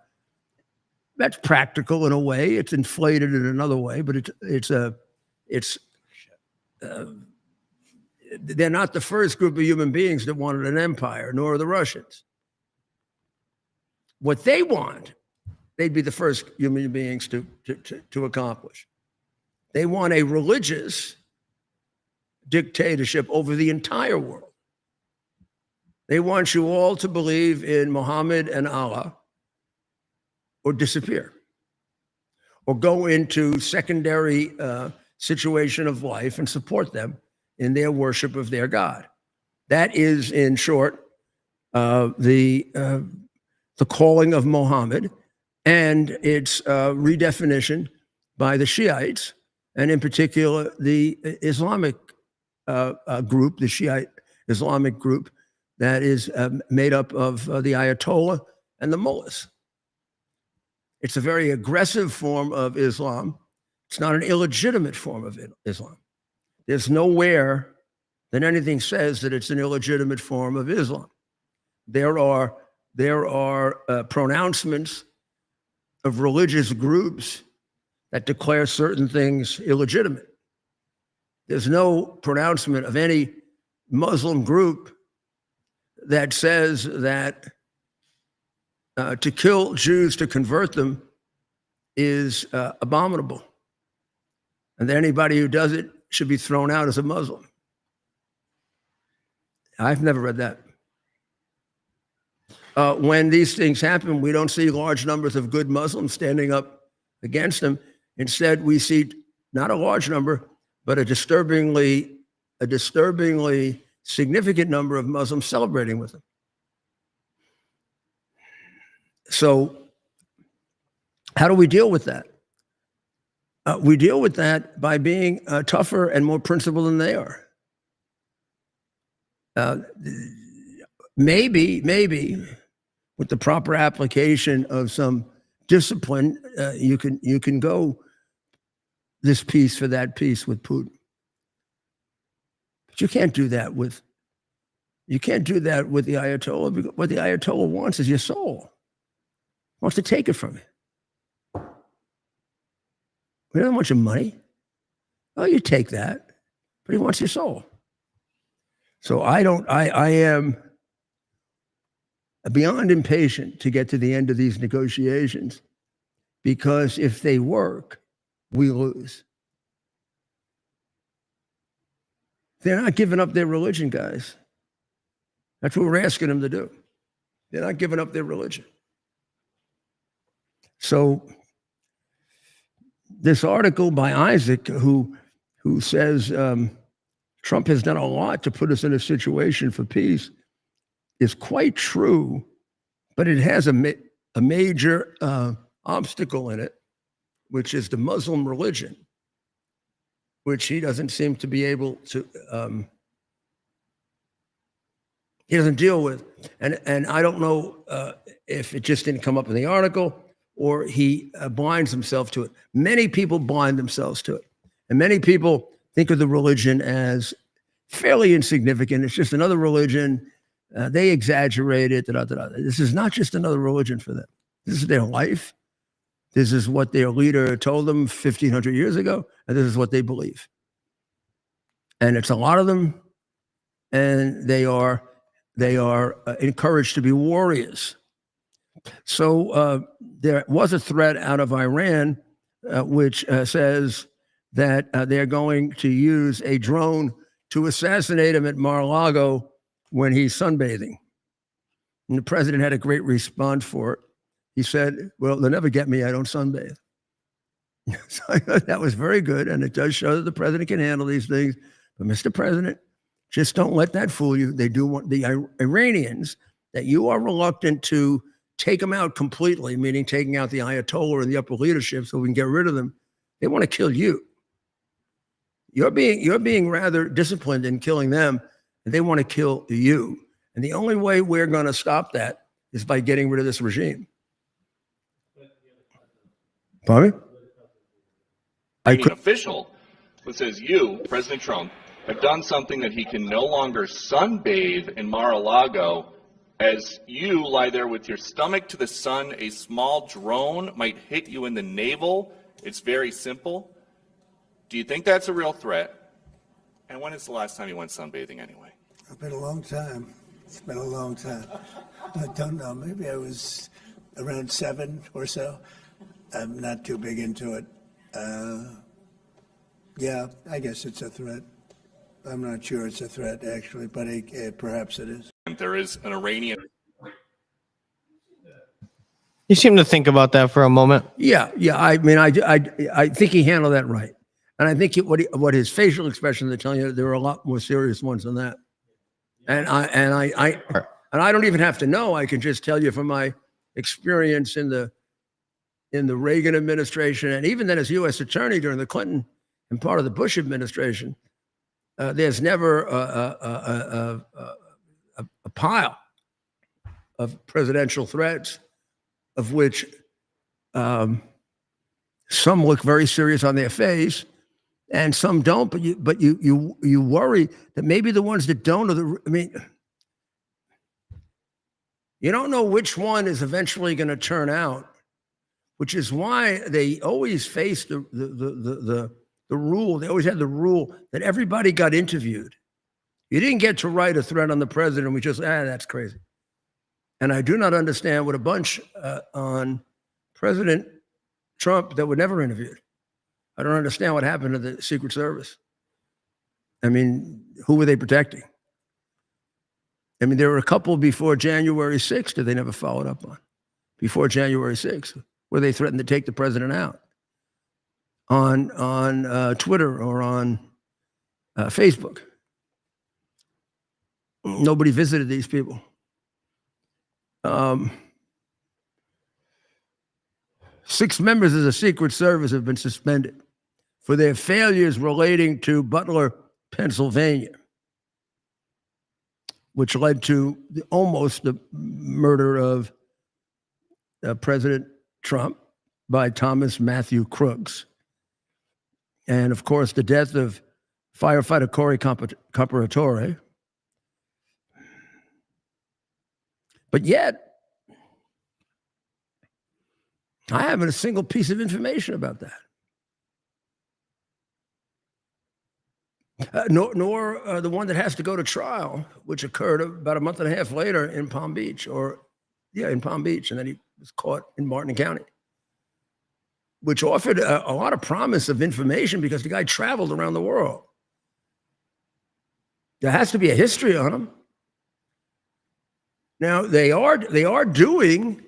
That's practical in a way. It's inflated in another way, but they're not the first group of human beings that wanted an empire, nor are the Russians. What they want, they'd be the first human beings to accomplish. They want a religious dictatorship over the entire world. They want you all to believe in Muhammad and Allah, or disappear, or go into secondary situation of life and support them in their worship of their God. That is, in short, the calling of Muhammad, and its redefinition by the Shiites, and in particular the Islamic group, the Shiite Islamic group that is made up of the Ayatollah and the mullahs. It's a very aggressive form of Islam. It's not an illegitimate form of Islam. There's nowhere that anything says that it's an illegitimate form of Islam. There are pronouncements of religious groups that declare certain things illegitimate. There's no pronouncement of any Muslim group that says that to kill Jews, to convert them, is abominable, and that anybody who does it should be thrown out as a Muslim. I've never read that. When these things happen, we don't see large numbers of good Muslims standing up against them. Instead, we see not a large number, but a disturbingly significant number of Muslims celebrating with them. So how do we deal with that? We deal with that by being tougher and more principled than they are. Maybe with the proper application of some discipline, you can go this piece for that piece with Putin. But you can't do that with the Ayatollah. What the Ayatollah wants is your soul. He wants to take it from you. We don't want your money. Oh, you take that, but he wants your soul. So I am beyond impatient to get to the end of these negotiations, because if they work, we lose. They're not giving up their religion, guys. That's what we're asking them to do. They're not giving up their religion. So this article by Isaac, who says Trump has done a lot to put us in a situation for peace, is quite true, but it has a major obstacle in it, which is the Muslim religion, which he doesn't seem to be able to, he doesn't deal with. And I don't know if it just didn't come up in the article or he blinds himself to it. Many people blind themselves to it. And many people think of the religion as fairly insignificant. It's just another religion. They exaggerate it. This is not just another religion for them. This is their life. This is what their leader told them 1,500 years ago, and this is what they believe. And it's a lot of them, and they are encouraged to be warriors. So there was a threat out of Iran, which says that they're going to use a drone to assassinate him at Mar-a-Lago when he's sunbathing. And the president had a great response for it. He said, well, they'll never get me. I don't sunbathe. So I thought that was very good. And it does show that the president can handle these things. But Mr. President, just don't let that fool you. They do want the Iranians, that you are reluctant to take them out completely, meaning taking out the Ayatollah and the upper leadership so we can get rid of them. They want to kill you. You're being rather disciplined in killing them, and they want to kill you. And the only way we're going to stop that is by getting rid of this regime. Pardon me? An official who says you, President Trump, have done something that he can no longer sunbathe in Mar-a-Lago. As you lie there with your stomach to the sun, a small drone might hit you in the navel. It's very simple. Do you think that's a real threat? And when is the last time you went sunbathing anyway? It's been a long time. It's been a long time. I don't know. Maybe I was around 7 or so. I'm not too big into it. Yeah, I guess it's a threat. I'm not sure it's a threat, actually, but perhaps it is. There is an Iranian. You seem to think about that for a moment. Yeah. I mean, I think he handled that right. And I think what his facial expressions are telling you, there are a lot more serious ones than that. And I don't even have to know. I can just tell you from my experience in the Reagan administration, and even then as U.S. attorney during the Clinton and part of the Bush administration, there's never a pile of presidential threats of which some look very serious on their face, and some don't. But you worry that maybe the ones that don't are the. I mean, you don't know which one is eventually going to turn out, which is why they always face the rule. They always had the rule that everybody got interviewed. You didn't get to write a threat on the president. We just, that's crazy. And I do not understand what a bunch on President Trump that were never interviewed. I don't understand what happened to the Secret Service. I mean, who were they protecting? I mean, there were a couple before January 6th that they never followed up on. Before January 6th, where they threatened to take the president out on Twitter or on Facebook. Nobody visited these people. 6 members of the Secret Service have been suspended for their failures relating to Butler, Pennsylvania, which led to almost the murder of President Trump by Thomas Matthew Crooks. And of course, the death of firefighter Corey Comparatore. But yet, I haven't a single piece of information about that. Nor the one that has to go to trial, which occurred about a month and a half later in Palm Beach, in Palm Beach, and then he was caught in Martin County, which offered a lot of promise of information because the guy traveled around the world. There has to be a history on him. Now they are doing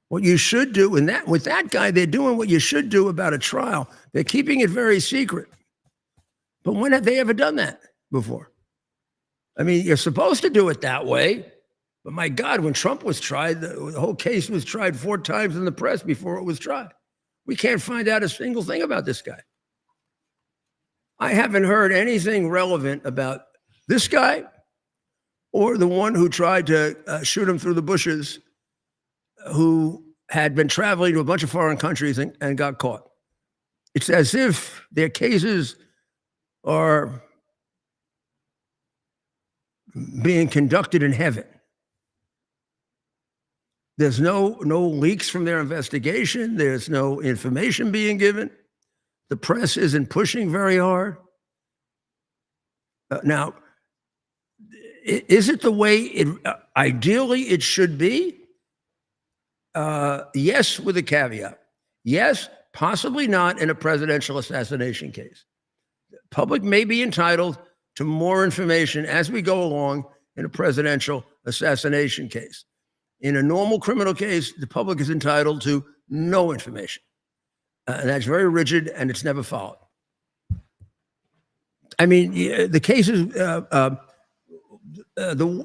what you should do, and that with that guy, they're doing what you should do about a trial. They're keeping it very secret. But when have they ever done that before? I mean, you're supposed to do it that way. But my God, when Trump was tried, the whole case was tried 4 times in the press before it was tried. We can't find out a single thing about this guy. I haven't heard anything relevant about this guy or the one who tried to shoot him through the bushes, who had been traveling to a bunch of foreign countries and got caught. It's as if their cases are being conducted in heaven. There's no leaks from their investigation. There's no information being given. The press isn't pushing very hard. Now, is it the way ideally it should be? Yes, with a caveat. Yes, possibly not in a presidential assassination case. The public may be entitled to more information as we go along in a presidential assassination case. In a normal criminal case, the public is entitled to no information. And that's very rigid, and it's never followed. I mean, the cases, the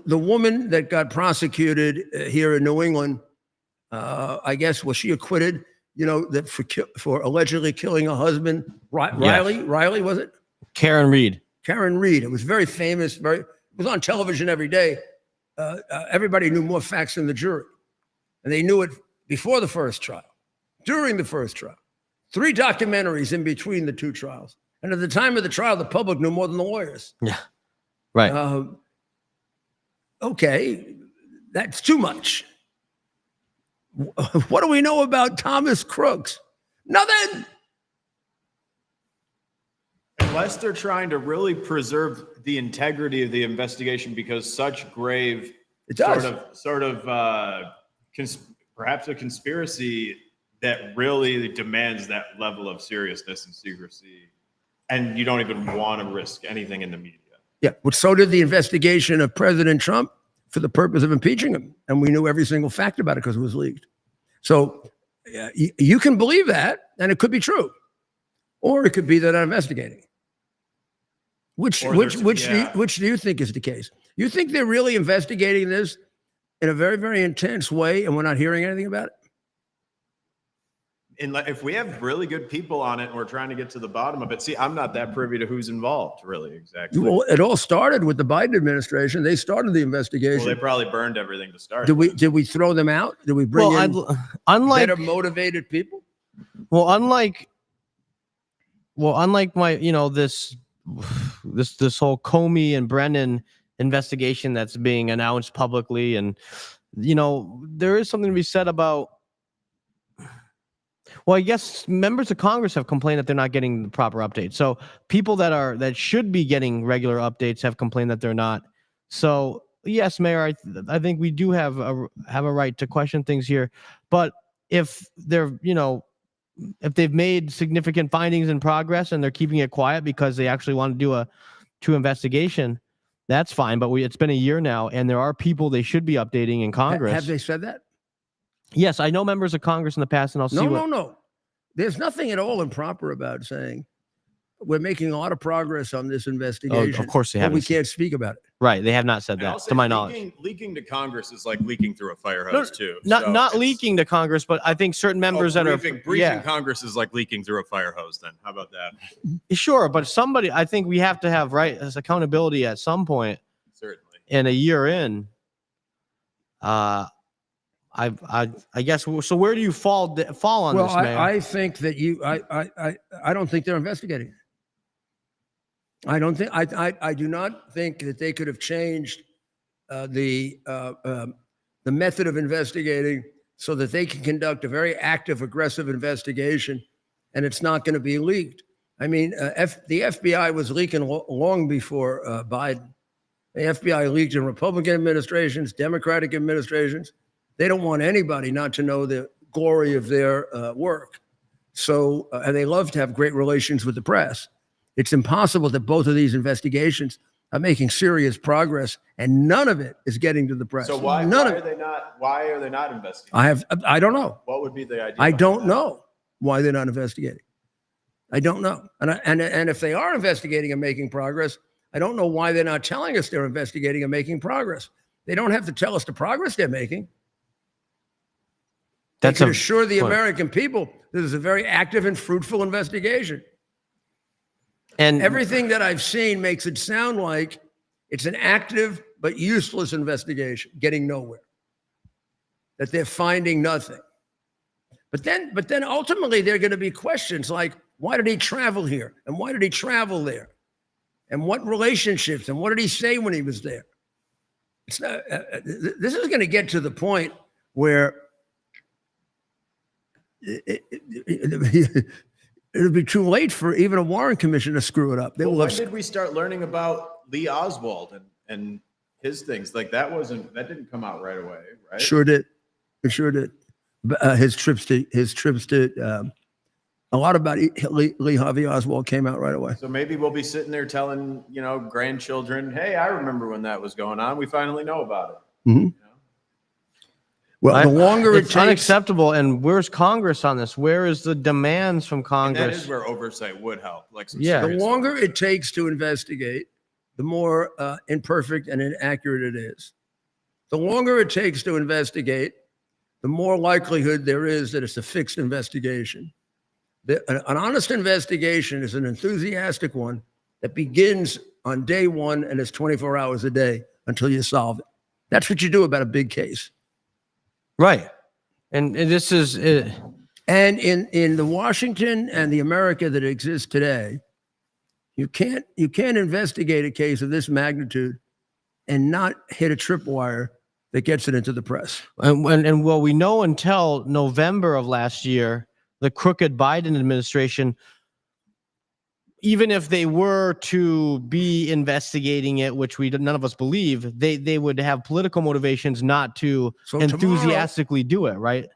woman that got prosecuted here in New England, I guess, was she acquitted? You know, that for allegedly killing a husband, Riley, was it? Karen Reed. Karen Reed. It was very famous. It was on television every day. Everybody knew more facts than the jury, and they knew it before the first trial, during the first trial, 3 documentaries in between the 2 trials, and at the time of the trial, the public knew more than the lawyers. Yeah, right. Okay, that's too much. What do we know about Thomas Crooks? Nothing. Unless they're trying to really preserve the integrity of the investigation because such grave perhaps a conspiracy that really demands that level of seriousness and secrecy, and you don't even want to risk anything in the media. Yeah, well, so did the investigation of President Trump for the purpose of impeaching him, and we knew every single fact about it because it was leaked. So you can believe that, and it could be true, or it could be that I'm investigating. Which do you think is the case? You think they're really investigating this in a very, very intense way, and we're not hearing anything about it? if we have really good people on it and we're trying to get to the bottom of it, see, I'm not that privy to who's involved, really, exactly. Well, it all started with the Biden administration. They started the investigation. Well, they probably burned everything to start. Did we throw them out? Did we bring in unlike better motivated people? Well, unlike my, this whole Comey and Brennan investigation that's being announced publicly, and there is something to be said about. Well, I guess members of Congress have complained that they're not getting the proper updates. So people that should be getting regular updates have complained that they're not. So yes, Mayor, I think we do have a right to question things here. But if they're, if they've made significant findings and progress and they're keeping it quiet because they actually want to do a true investigation, that's fine. But it's been a year now, and there are people they should be updating in Congress. Have they said that? Yes, I know members of Congress in the past, and I'll see. No. There's nothing at all improper about saying we're making a lot of progress on this investigation. Oh, of course they have. We can't speak about it. Right, they have not said that, to my knowledge. Leaking to Congress is like leaking through a fire hose too. Not leaking to Congress, but I think certain members briefing Congress is like leaking through a fire hose. Then how about that? Sure, but I think we have to have as accountability at some point. Certainly. And a year in, I guess. So where do you fall on this, Mayor? I think that I don't think they're investigating. I do not think that they could have changed the method of investigating so that they can conduct a very active, aggressive investigation, and it's not going to be leaked. I mean, the FBI was leaking long before Biden. The FBI leaked in Republican administrations, Democratic administrations. They don't want anybody not to know the glory of their work. So, and they love to have great relations with the press. It's impossible that both of these investigations are making serious progress, and none of it is getting to the press. So why are they not investigating? I don't know. What would be the idea? I don't know why they're not investigating. I don't know. And if they are investigating and making progress, I don't know why they're not telling us they're investigating and making progress. They don't have to tell us the progress they're making. They can assure the American people that it's a very active and fruitful investigation. And everything that I've seen makes it sound like it's an active but useless investigation, getting nowhere. That they're finding nothing. But then ultimately there are going to be questions like, why did he travel here? And why did he travel there? And what relationships? And what did he say when he was there? It's not, this is going to get to the point where it'll be too late for even a Warren Commission to screw it up. When did we start learning about Lee Oswald and his things? Like that didn't come out right away, right? Sure did. It sure did. His trips to a lot about Lee Harvey Oswald came out right away. So maybe we'll be sitting there telling, grandchildren, hey, I remember when that was going on. We finally know about it. Mm-hmm. Well, the longer it's unacceptable. And where's Congress on this? Where is the demands from Congress? And that is where oversight would help. The longer it takes to investigate, the more imperfect and inaccurate it is. The longer it takes to investigate, the more likelihood there is that it's a fixed investigation. An honest investigation is an enthusiastic one that begins on day one and is 24 hours a day until you solve it. That's what you do about a big case. Right. And this is it. And in the Washington and the America that exists today, you can't investigate a case of this magnitude and not hit a tripwire that gets it into the press. And well, we know until November of last year, the crooked Biden administration, even if they were to be investigating it, which none of us believe, they would have political motivations not to enthusiastically do it, right?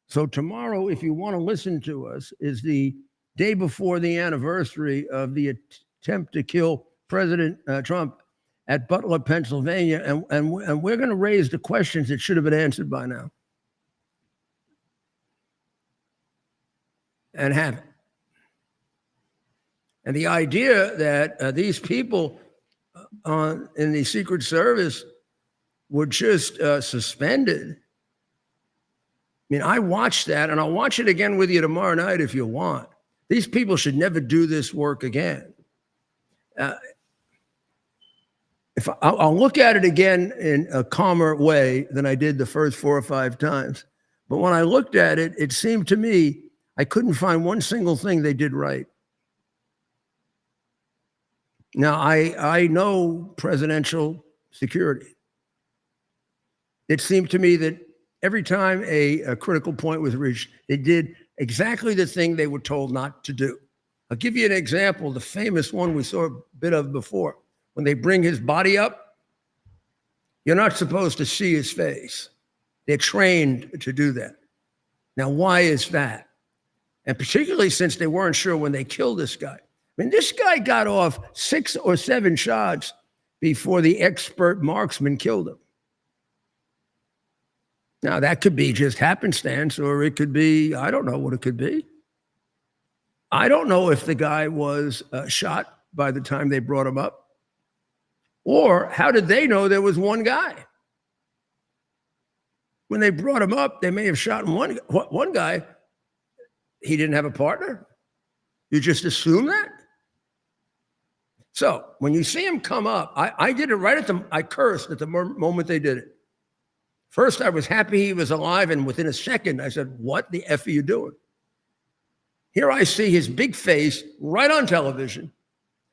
So tomorrow, if you want to listen to us, is the day before the anniversary of the attempt to kill President Trump at Butler, Pennsylvania, and we're going to raise the questions that should have been answered by now. And haven't. And the idea that these people in the Secret Service were just suspended mean, I watched that, and I'll watch it again with you tomorrow night if you want. These people should never do this work again. If I'll look at it again in a calmer way than I did the first 4 or 5 times. But when I looked at it, it seemed to me I couldn't find one single thing they did right. Now, I know presidential security. It seemed to me that every time a critical point was reached, they did exactly the thing they were told not to do. I'll give you an example, the famous one we saw a bit of before. When they bring his body up, you're not supposed to see his face. They're trained to do that. Now, why is that? And particularly since they weren't sure when they killed this guy. I mean, this guy got off 6 or 7 shots before the expert marksman killed him. Now, that could be just happenstance, or it could be, I don't know what it could be. I don't know if the guy was shot by the time they brought him up. Or how did they know there was one guy? When they brought him up, they may have shot one guy. He didn't have a partner. You just assume that? So when you see him come up, I did it right at I cursed at the moment they did it. First, I was happy he was alive, and within a second, I said, what the F are you doing? Here I see his big face right on television,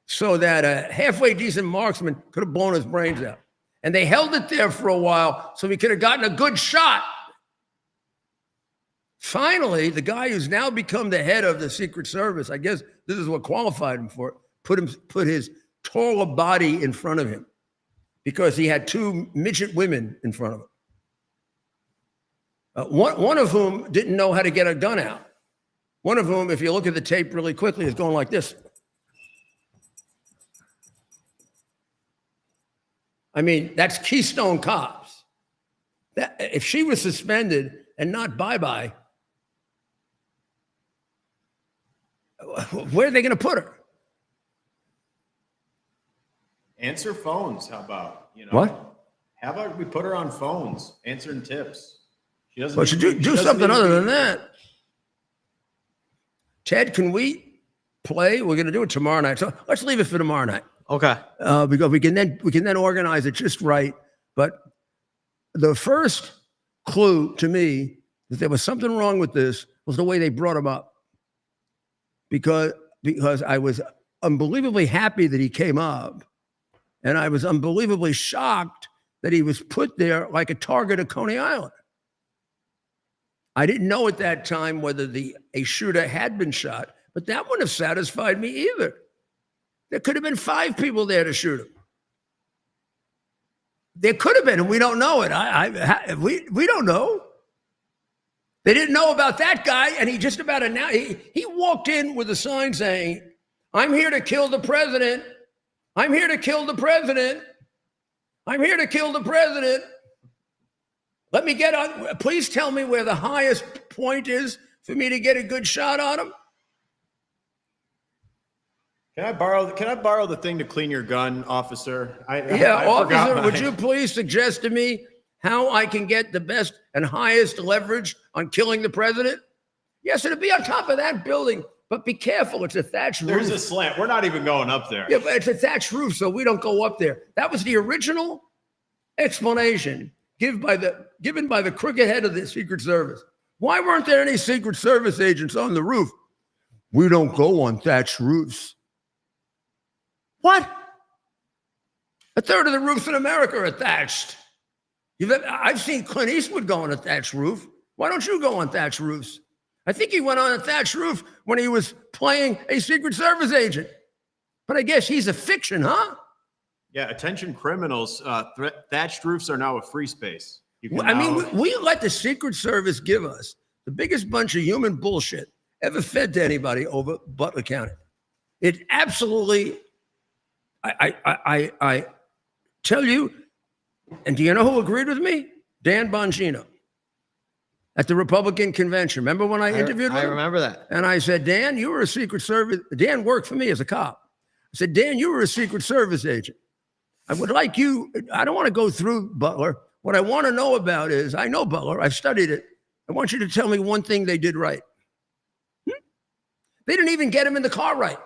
so that a halfway decent marksman could have blown his brains out. And they held it there for a while so he could have gotten a good shot. Finally, the guy who's now become the head of the Secret Service, I guess this is what qualified him for it, put his taller body in front of him because he had 2 midget women in front of him. One of whom didn't know how to get a gun out. One of whom, if you look at the tape really quickly, is going like this. I mean, that's Keystone Cops. If she was suspended and not bye-bye, where are they going to put her? Answer phones. How about, you know? What? How about we put her on phones, answering tips? She doesn't. Well, do something other than that. Ted, can we play? We're going to do it tomorrow night. So let's leave it for tomorrow night. Okay. Because we can then organize it just right. But the first clue to me that there was something wrong with this was the way they brought him up. Because I was unbelievably happy that he came up, and I was unbelievably shocked that he was put there like a target of Coney Island. I didn't know at that time whether a shooter had been shot, but that wouldn't have satisfied me either. There could have been 5 people there to shoot him. There could have been, and we don't know it. We don't know. They didn't know about that guy, and he just about announced. He walked in with a sign saying, "I'm here to kill the president. I'm here to kill the president. I'm here to kill the president. Let me get on. Please tell me where the highest point is for me to get a good shot on him." Can I borrow the thing to clean your gun, officer? Officer, would you please suggest to me how I can get the best and highest leverage on killing the president? Yes, it'll be on top of that building, but be careful. It's a thatched roof. There's a slant. We're not even going up there. Yeah, but it's a thatched roof, so we don't go up there. That was the original explanation given by the crooked head of the Secret Service. Why weren't there any Secret Service agents on the roof? We don't go on thatched roofs. What? A third of the roofs in America are thatched. I've seen Clint Eastwood go on a thatched roof. Why don't you go on thatched roofs? I think he went on a thatched roof when he was playing a Secret Service agent. But I guess he's a fiction, huh? Yeah, attention criminals. Thatched roofs are now a free space. We let the Secret Service give us the biggest bunch of human bullshit ever fed to anybody over Butler County. It absolutely, I tell you, and do you know who agreed with me? Dan Bongino at the Republican convention. Remember when I interviewed him? I remember that. And I said, Dan, you were a Secret Service. Dan worked for me as a cop. I said, Dan, you were a Secret Service agent. I would like you, I don't want to go through Butler. What I want to know about is, I know Butler, I've studied it. I want you to tell me one thing they did right. They didn't even get him in the car right.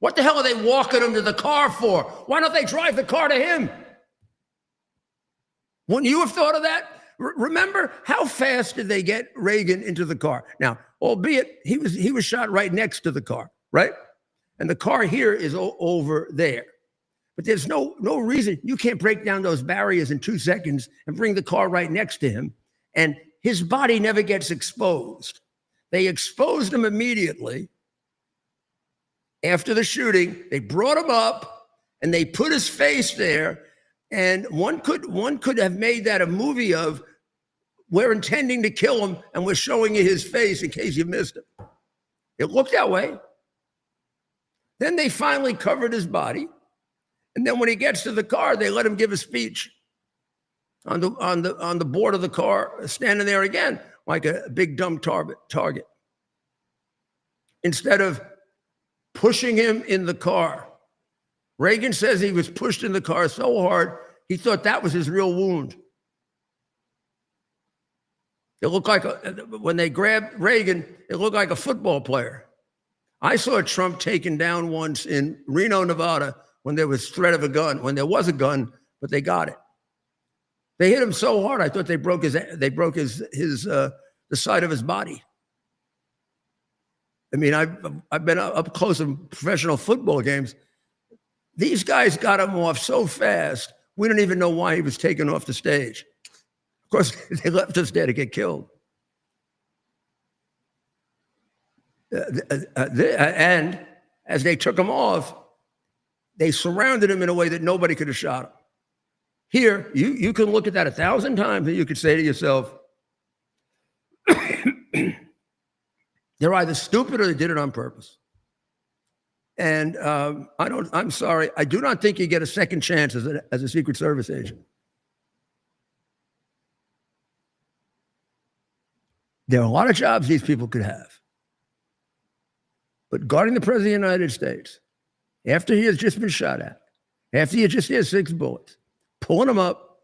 What the hell are they walking him to the car for? Why don't they drive the car to him? Wouldn't you have thought of that? Remember, how fast did they get Reagan into the car? Now, albeit he was shot right next to the car, right? And the car here is over there. But there's no reason. You can't break down those barriers in 2 seconds and bring the car right next to him. And his body never gets exposed. They exposed him immediately after the shooting. They brought him up and they put his face there. And one could have made that a movie of, we're intending to kill him and we're showing you his face in case you missed it. It looked that way. Then they finally covered his body. And then when he gets to the car, they let him give a speech on the board of the car, standing there again like a big dumb target. Instead of pushing him in the car. Reagan says he was pushed in the car so hard, he thought that was his real wound. It looked like, when they grabbed Reagan, it looked like a football player. I saw Trump taken down once in Reno, Nevada, when there was threat of a gun, when there was a gun, but they got it. They hit him so hard, I thought they broke the side of his body. I mean, I've been up close in professional football games. These guys got him off so fast, we don't even know why he was taken off the stage. Of course, they left us there to get killed. And as they took him off, they surrounded him in a way that nobody could have shot him. Here, you can look at that 1,000 times and you could say to yourself, they're either stupid or they did it on purpose. And I'm sorry, I do not think you get a second chance as a Secret Service agent. There are a lot of jobs these people could have. But guarding the President of the United States, after he has just been shot at, after he just has 6 bullets, pulling him up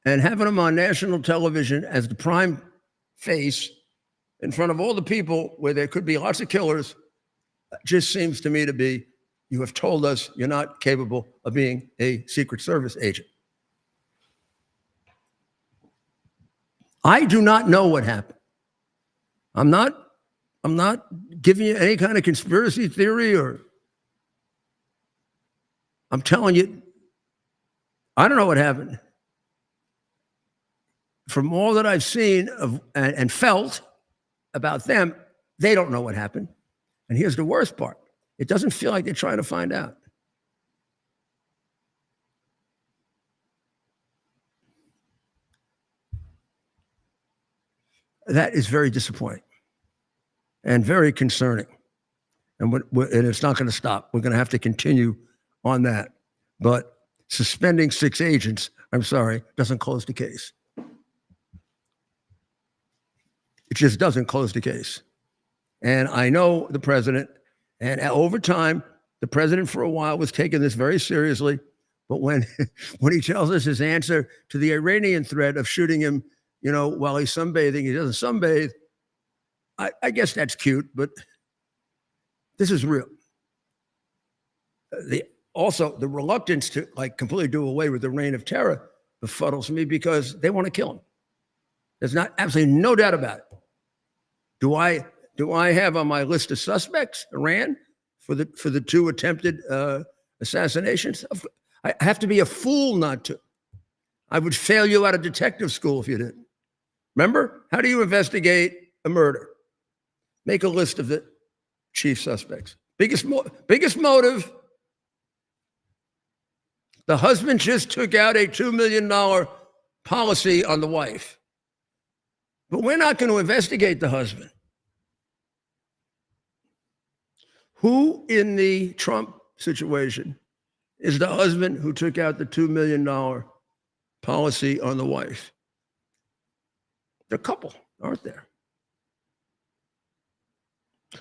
and having him on national television as the prime face in front of all the people where there could be lots of killers, just seems to me to be, you have told us you're not capable of being a Secret Service agent. I do not know what happened. I'm not giving you any kind of conspiracy theory, or I'm telling you, I don't know what happened. From all that I've seen and felt about them, they don't know what happened. And here's the worst part. It doesn't feel like they're trying to find out. That is very disappointing and very concerning. And it's not going to stop. We're going to have to continue on that. But suspending 6 agents, I'm sorry, doesn't close the case. It just doesn't close the case. And I know the president, and over time, the president for a while was taking this very seriously. But when he tells us his answer to the Iranian threat of shooting him, while he's sunbathing, he doesn't sunbathe. I guess that's cute, but this is real. Also, the reluctance to completely do away with the reign of terror befuddles me, because they want to kill him. There's absolutely no doubt about it. Do I have on my list of suspects Iran for the 2 attempted assassinations? I have to be a fool not to. I would fail you out of detective school if you didn't. Remember, how do you investigate a murder? Make a list of the chief suspects. Biggest motive. The husband just took out a $2 million policy on the wife. But we're not going to investigate the husband. Who in the Trump situation is the husband who took out the $2 million policy on the wife? They're a couple, aren't there?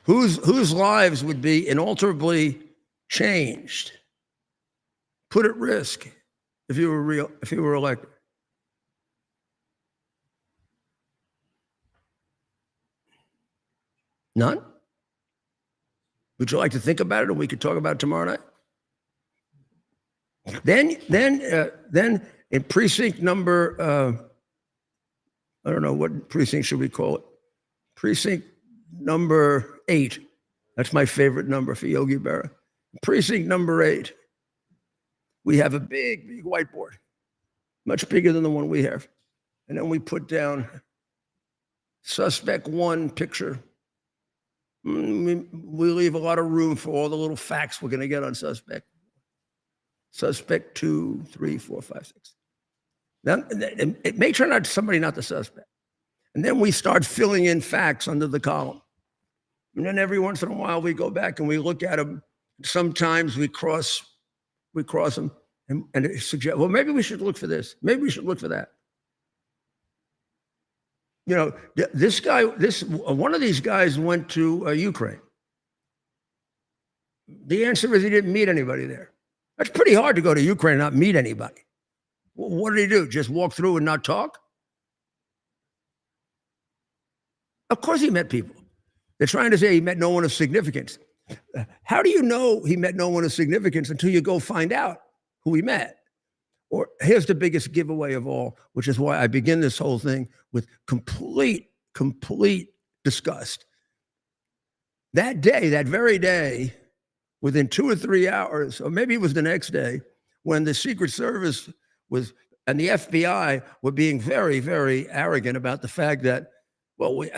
Whose lives would be inalterably changed, put at risk if you were elected? None? Would you like to think about it, or we could talk about it tomorrow night? Then in precinct number, I don't know, what precinct should we call it? Precinct number 8. That's my favorite number for Yogi Berra. Precinct number 8. We have a big, big whiteboard, much bigger than the one we have. And then we put down suspect 1 picture. We leave a lot of room for all the little facts we're going to get on suspect. Suspect 2, 3, 4, 5, 6. Now, it may turn out somebody not the suspect. And then we start filling in facts under the column. And then every once in a while we go back and we look at them. Sometimes we cross them and suggest, well, maybe we should look for this. Maybe we should look for that. You know, one of these guys went to Ukraine. The answer is he didn't meet anybody there. That's pretty hard to go to Ukraine and not meet anybody. What did he do? Just walk through and not talk? Of course he met people. They're trying to say he met no one of significance. How do you know he met no one of significance until you go find out who he met? Or here's the biggest giveaway of all, which is why I begin this whole thing with complete disgust. That day, that very day, within 2 or 3 hours, or maybe it was the next day, when the Secret Service and the FBI were being very, very arrogant about the fact that, well, we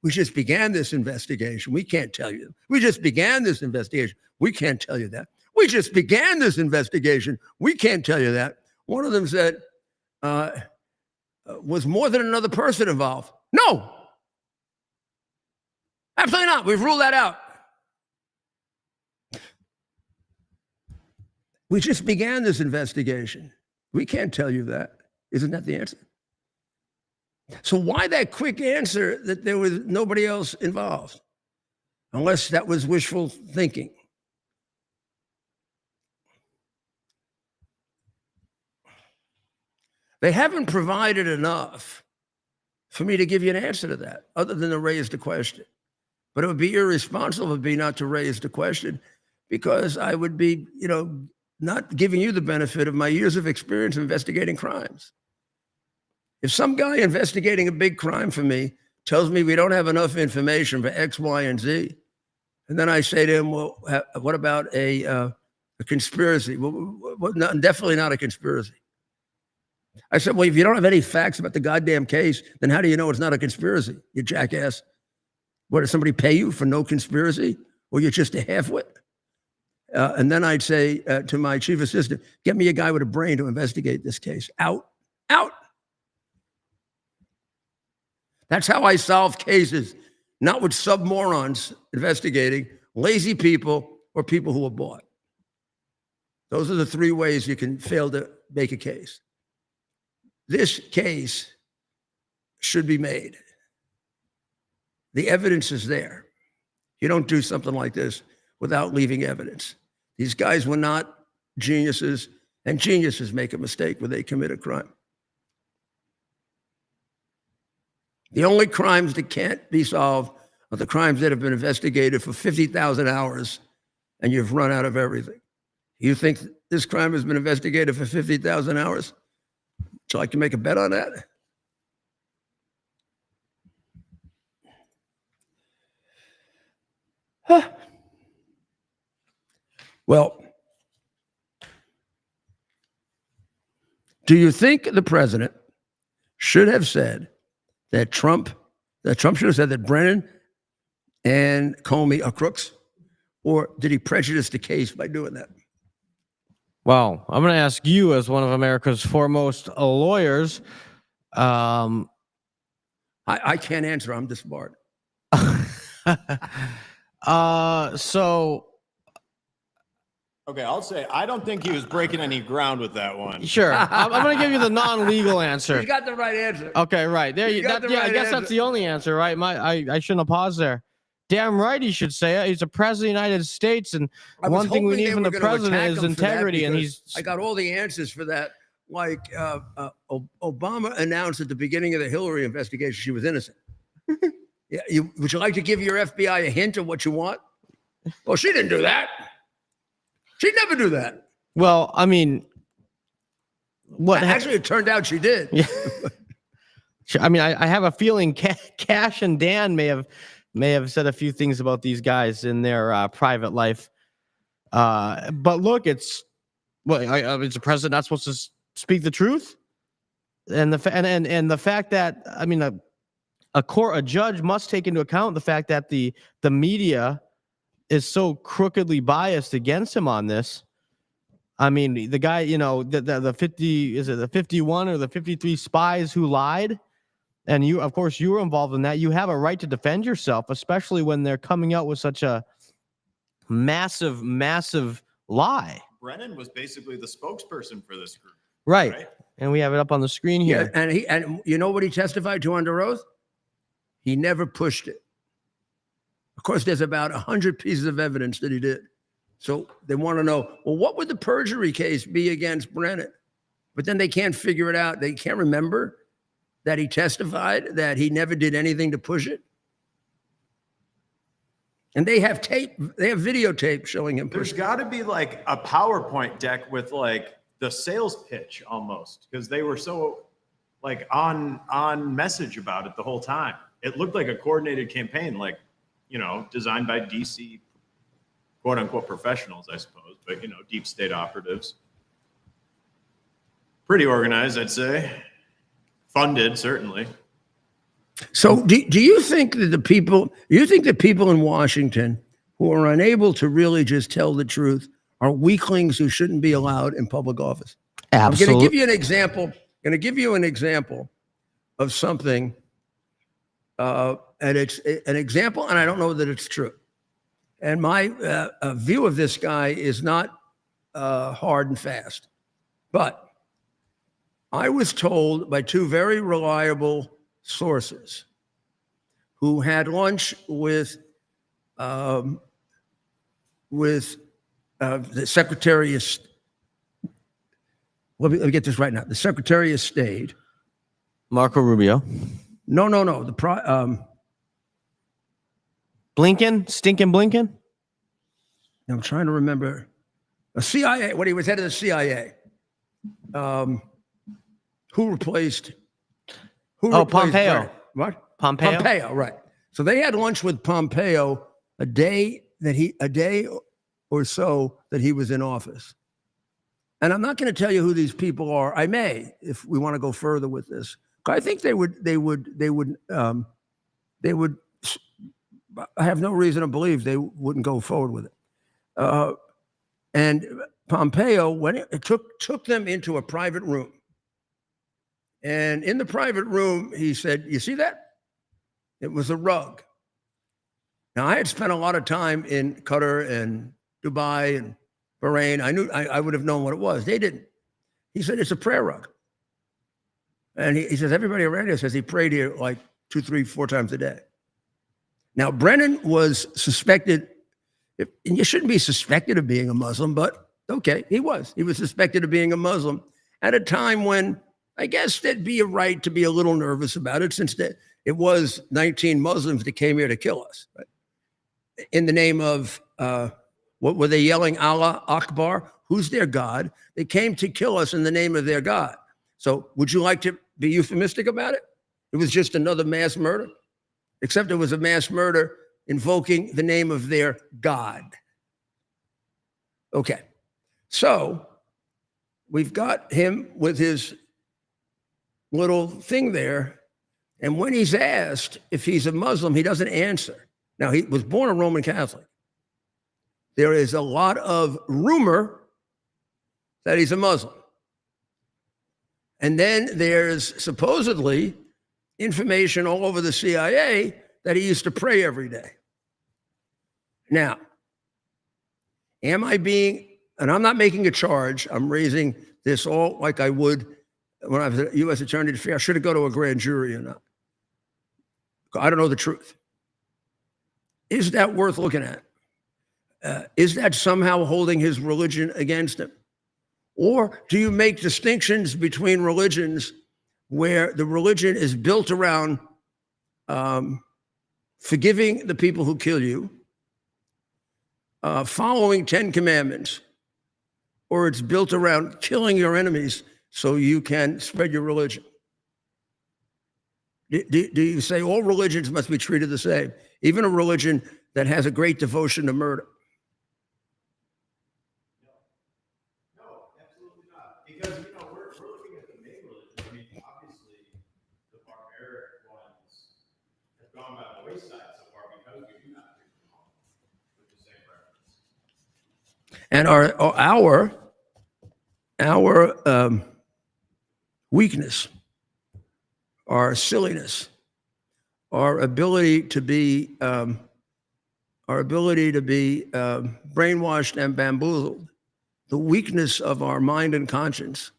just began this investigation. We can't tell you. We just began this investigation. We can't tell you that. We just began this investigation. We can't tell you that. One of them said, was more than another person involved? No. Absolutely not. We've ruled that out. We just began this investigation. We can't tell you that. Isn't that the answer? So why that quick answer that there was nobody else involved? Unless that was wishful thinking. They haven't provided enough for me to give you an answer to that, other than to raise the question. But it would be irresponsible of me not to raise the question, because I would be, not giving you the benefit of my years of experience investigating crimes. If some guy investigating a big crime for me tells me we don't have enough information for X, Y, and Z, and then I say to him, well, what about a conspiracy? Well, definitely not a conspiracy. I said, well, if you don't have any facts about the goddamn case, then how do you know it's not a conspiracy, you jackass? What, did somebody pay you for no conspiracy? Or you're just a halfwit? And then I'd say to my chief assistant, get me a guy with a brain to investigate this case. Out. That's how I solve cases, not with submorons investigating, lazy people, or people who are bought. Those are the 3 ways you can fail to make a case. This case should be made. The evidence is there. You don't do something like this without leaving evidence. These guys were not geniuses, and geniuses make a mistake when they commit a crime. The only crimes that can't be solved are the crimes that have been investigated for 50,000 hours, and you've run out of everything. You think this crime has been investigated for 50,000 hours? Would you like to make a bet on that? Well, do you think the president should have said that Trump should have said that Brennan and Comey are crooks? Or did he prejudice the case by doing that? Well, I'm going to ask you, as one of America's foremost lawyers. I can't answer. I'm this smart. Okay, I'll say I don't think he was breaking any ground with that one. Sure. I'm going to give you the non-legal answer. You got the right answer. Okay, right. There you go. Yeah, I guess that's the only answer, right? I shouldn't have paused there. Damn right he should say it. He's the president of the United States, and one thing we need from the president is integrity, and I got all the answers for that. Like Obama announced at the beginning of the Hillary investigation she was innocent. Yeah, would you like to give your FBI a hint of what you want? Well, she didn't do that. She'd never do that. Well, I mean, Actually, it turned out she did. Yeah. I mean, I have a feeling Cash and Dan may have said a few things about these guys in their private life. But look, it's the president not supposed to speak the truth? And the fact that, I mean, a judge must take into account the fact that the media is so crookedly biased against him on this. I mean, the guy, the 51 or the 53 spies who lied, and of course you were involved in that. You have a right to defend yourself, especially when they're coming out with such a massive lie. Brennan was basically the spokesperson for this group. Right. And we have it up on the screen here. Yeah, and you know what he testified to under oath? He never pushed it. Of course, there's about 100 pieces of evidence that he did. So they want to know, well, what would the perjury case be against Brennan? But then they can't figure it out. They can't remember that he testified that he never did anything to push it. And they have tape, they have videotape showing him There's pushing. got to be like a PowerPoint deck with like the sales pitch almost, because they were so like on message about it the whole time. It looked like a coordinated campaign, like, designed by DC quote unquote professionals, I suppose, but deep state operatives. Pretty organized, I'd say. Funded, certainly. So do you think that the people in Washington who are unable to really just tell the truth are weaklings who shouldn't be allowed in public office? Absolutely. I'm going to give you an example of something, and it's an example, and I don't know that it's true. And my view of this guy is not hard and fast, but I was told by two very reliable sources who had lunch with the Secretary of, let me get this right now, the Secretary of State. Marco Rubio. No. Blinken? Stinking Blinken? I'm trying to remember. A CIA, when he was head of the CIA. Who replaced Pompeo. Brennan? What? Pompeo? Pompeo, right. So they had lunch with Pompeo a day or so that he was in office. And I'm not going to tell you who these people are. I may, if we want to go further with this. I think they would. I have no reason to believe they wouldn't go forward with it. And Pompeo took them into a private room. And in the private room, he said, "You see that? It was a rug." Now, I had spent a lot of time in Qatar and Dubai and Bahrain. I knew I would have known what it was. They didn't. He said, "It's a prayer rug." And he says, everybody around here says he prayed here like 2, 3, 4 times a day. Now, Brennan was suspected, and you shouldn't be suspected of being a Muslim, but okay, he was. He was suspected of being a Muslim at a time when I guess there'd be a right to be a little nervous about it, since it was 19 Muslims that came here to kill us. Right? In the name of, what were they yelling? Allah Akbar? Who's their God? They came to kill us in the name of their God. So would you like to be euphemistic about it? It was just another mass murder, except it was a mass murder invoking the name of their God. Okay, so we've got him with his little thing there, and when he's asked if he's a Muslim, he doesn't answer. Now, he was born a Roman Catholic. There is a lot of rumor that he's a Muslim. And then there's supposedly information all over the CIA that he used to pray every day. Now, am I being, and I'm not making a charge, I'm raising this all like I would when I was a U.S. Attorney to I should have gone to a grand jury or not. I don't know the truth. Is that worth looking at? Is that somehow holding his religion against him? Or do you make distinctions between religions where the religion is built around forgiving the people who kill you, following 10 commandments, or it's built around killing your enemies so you can spread your religion. Do you say all religions must be treated the same, even a religion that has a great devotion to murder? No, absolutely not. Because, we're looking at the main religion. I mean, obviously, the barbaric ones have gone by the wayside so far because we do not treat them all with the same reverence. And our weakness, our silliness, our ability to be brainwashed and bamboozled, the weakness of our mind and conscience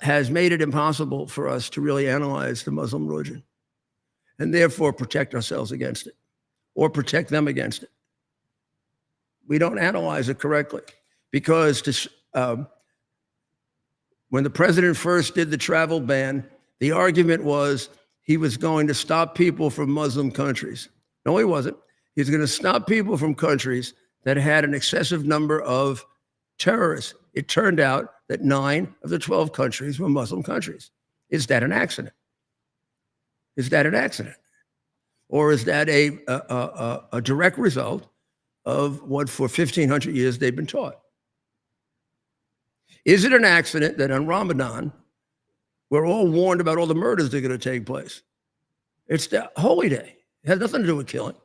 has made it impossible for us to really analyze the Muslim religion and therefore protect ourselves against it or protect them against it. We don't analyze it correctly because when the president first did the travel ban, the argument was he was going to stop people from Muslim countries. No, he wasn't. He was going to stop people from countries that had an excessive number of terrorists. It turned out that 9 of the 12 countries were Muslim countries. Is that an accident? Is that an accident? Or is that a direct result of what for 1,500 years they've been taught? Is it an accident that on Ramadan, we're all warned about all the murders that are going to take place? It's the holy day. It has nothing to do with killing.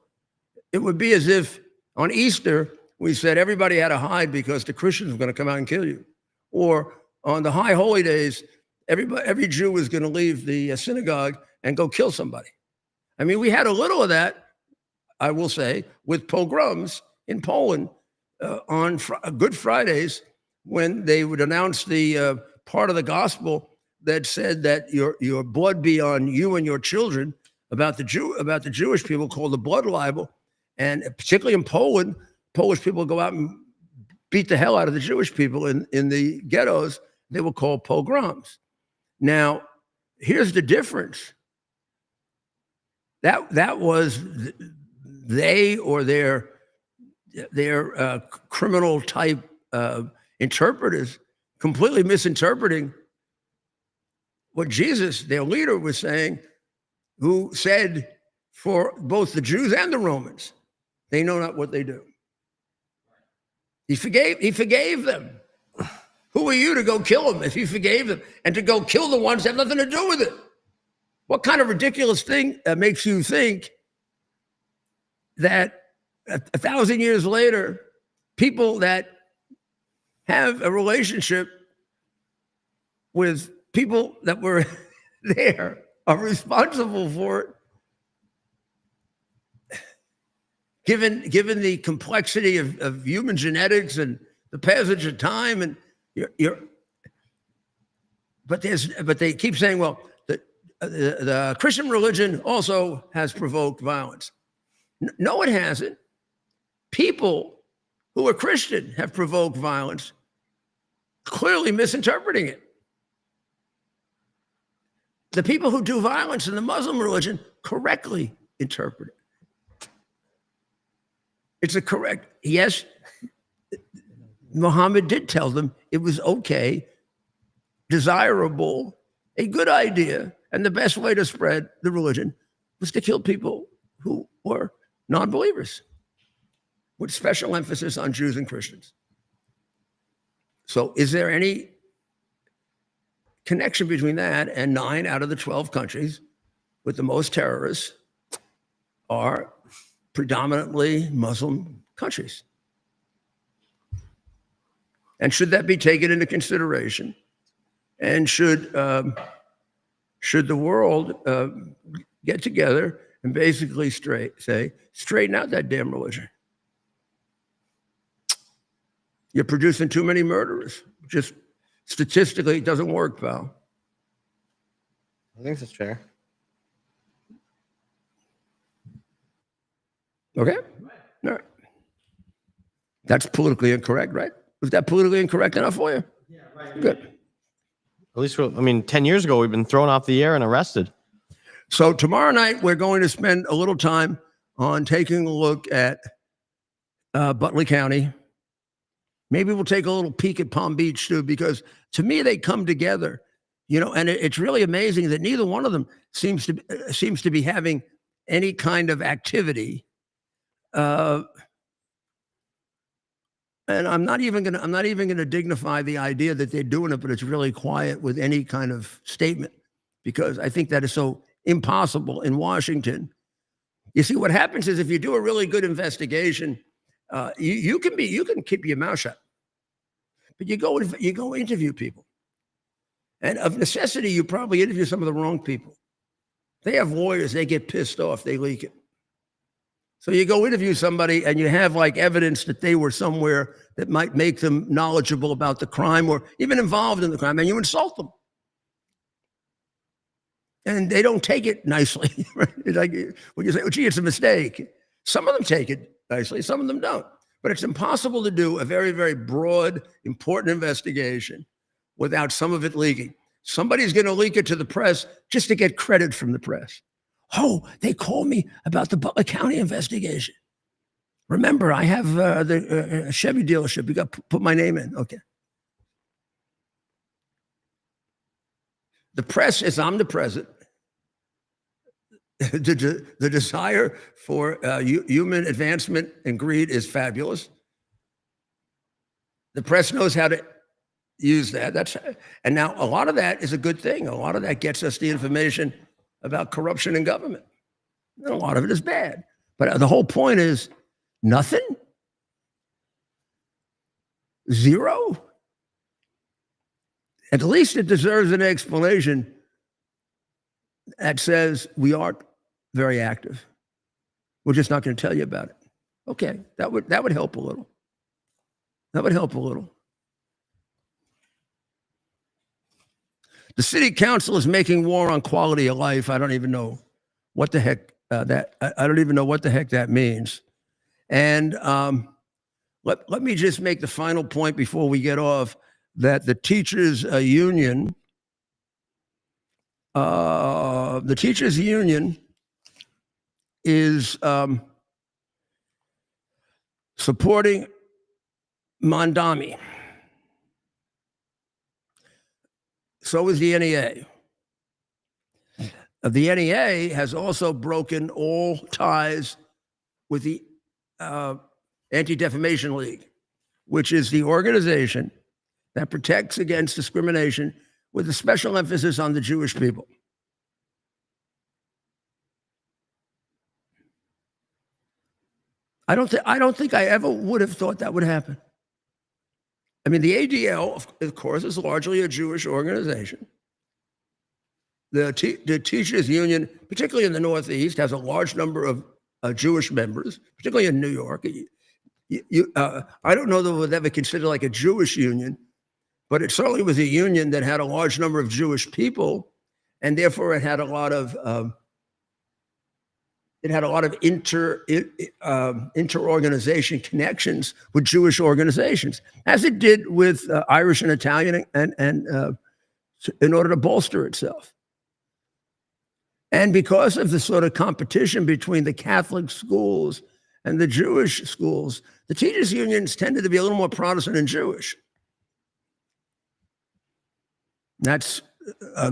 It would be as if on Easter, we said everybody had to hide because the Christians were going to come out and kill you. Or on the high holy days, every Jew was going to leave the synagogue and go kill somebody. I mean, we had a little of that, I will say, with pogroms in Poland on Good Fridays, when they would announce the part of the gospel that said that your blood be on you and your children, about the Jewish people, called the blood libel. And particularly in Poland, Polish people go out and beat the hell out of the Jewish people in the ghettos. They were called pogroms. Now, here's the difference. That was they or their criminal type interpreters completely misinterpreting what Jesus, their leader, was saying, who said for both the Jews and the Romans, they know not what they do. He forgave them. Who are you to go kill them if he forgave them? And to go kill the ones that have nothing to do with it? What kind of ridiculous thing makes you think that 1,000 years later, people that have a relationship with people that were there are responsible for it? Given the complexity of human genetics and the passage of time, and but they keep saying, well, the Christian religion also has provoked violence. No, it hasn't. People who are Christian have provoked violence, clearly misinterpreting it. The people who do violence in the Muslim religion correctly interpret it. It's a correct, yes, Muhammad did tell them it was okay, desirable, a good idea, and the best way to spread the religion was to kill people who were non-believers, with special emphasis on Jews and Christians. So is there any connection between that and 9 out of the 12 countries with the most terrorists are predominantly Muslim countries? And should that be taken into consideration? And should the world get together and basically straighten out that damn religion? You're producing too many murderers. Just statistically, it doesn't work, pal. I think that's fair. Okay? All right. That's politically incorrect, right? Was that politically incorrect enough for you? Yeah, right. Good. At least, 10 years ago, we've been thrown off the air and arrested. So tomorrow night, we're going to spend a little time on taking a look at Butler County. Maybe we'll take a little peek at Palm Beach too, because to me, they come together, and it's really amazing that neither one of them seems to be having any kind of activity. And I'm not even gonna dignify the idea that they're doing it, but it's really quiet with any kind of statement, because I think that is so impossible in Washington. You see, what happens is if you do a really good investigation, you can keep your mouth shut, but you go interview people, and of necessity, you probably interview some of the wrong people. They have lawyers; they get pissed off, they leak it. So you go interview somebody, and you have like evidence that they were somewhere that might make them knowledgeable about the crime or even involved in the crime, and you insult them. And they don't take it nicely. Right? It's like when you say, "Oh, gee, it's a mistake." Some of them take it nicely, some of them don't. But it's impossible to do a very, very broad, important investigation without some of it leaking. Somebody's going to leak it to the press just to get credit from the press. Oh, they called me about the Butler County investigation. Remember, I have the Chevy dealership. You got to put my name in. Okay. The press is omnipresent. The desire for human advancement and greed is fabulous. The press knows how to use that. And now a lot of that is a good thing. A lot of that gets us the information about corruption in government. And a lot of it is bad. But the whole point is nothing? Zero? At least it deserves an explanation that says we aren't very active. We're just not going to tell you about it. Okay, that would help a little. That would help a little. The city council is making war on quality of life. I don't even know what the heck I don't even know what the heck that means. And let me just make the final point before we get off that the teachers union is supporting Mondami. So is the NEA. The NEA has also broken all ties with the Anti-Defamation League, which is the organization that protects against discrimination with a special emphasis on the Jewish people. I don't think I ever would have thought that would happen. I mean, the ADL, of course, is largely a Jewish organization. The teachers union, particularly in the Northeast, has a large number of Jewish members, particularly in New York. I don't know that it was ever considered like a Jewish union, but it certainly was a union that had a large number of Jewish people, and therefore it had a lot of inter-organization connections with Jewish organizations, as it did with Irish and Italian, and in order to bolster itself. And because of the sort of competition between the Catholic schools and the Jewish schools, the teachers' unions tended to be a little more Protestant and Jewish. That's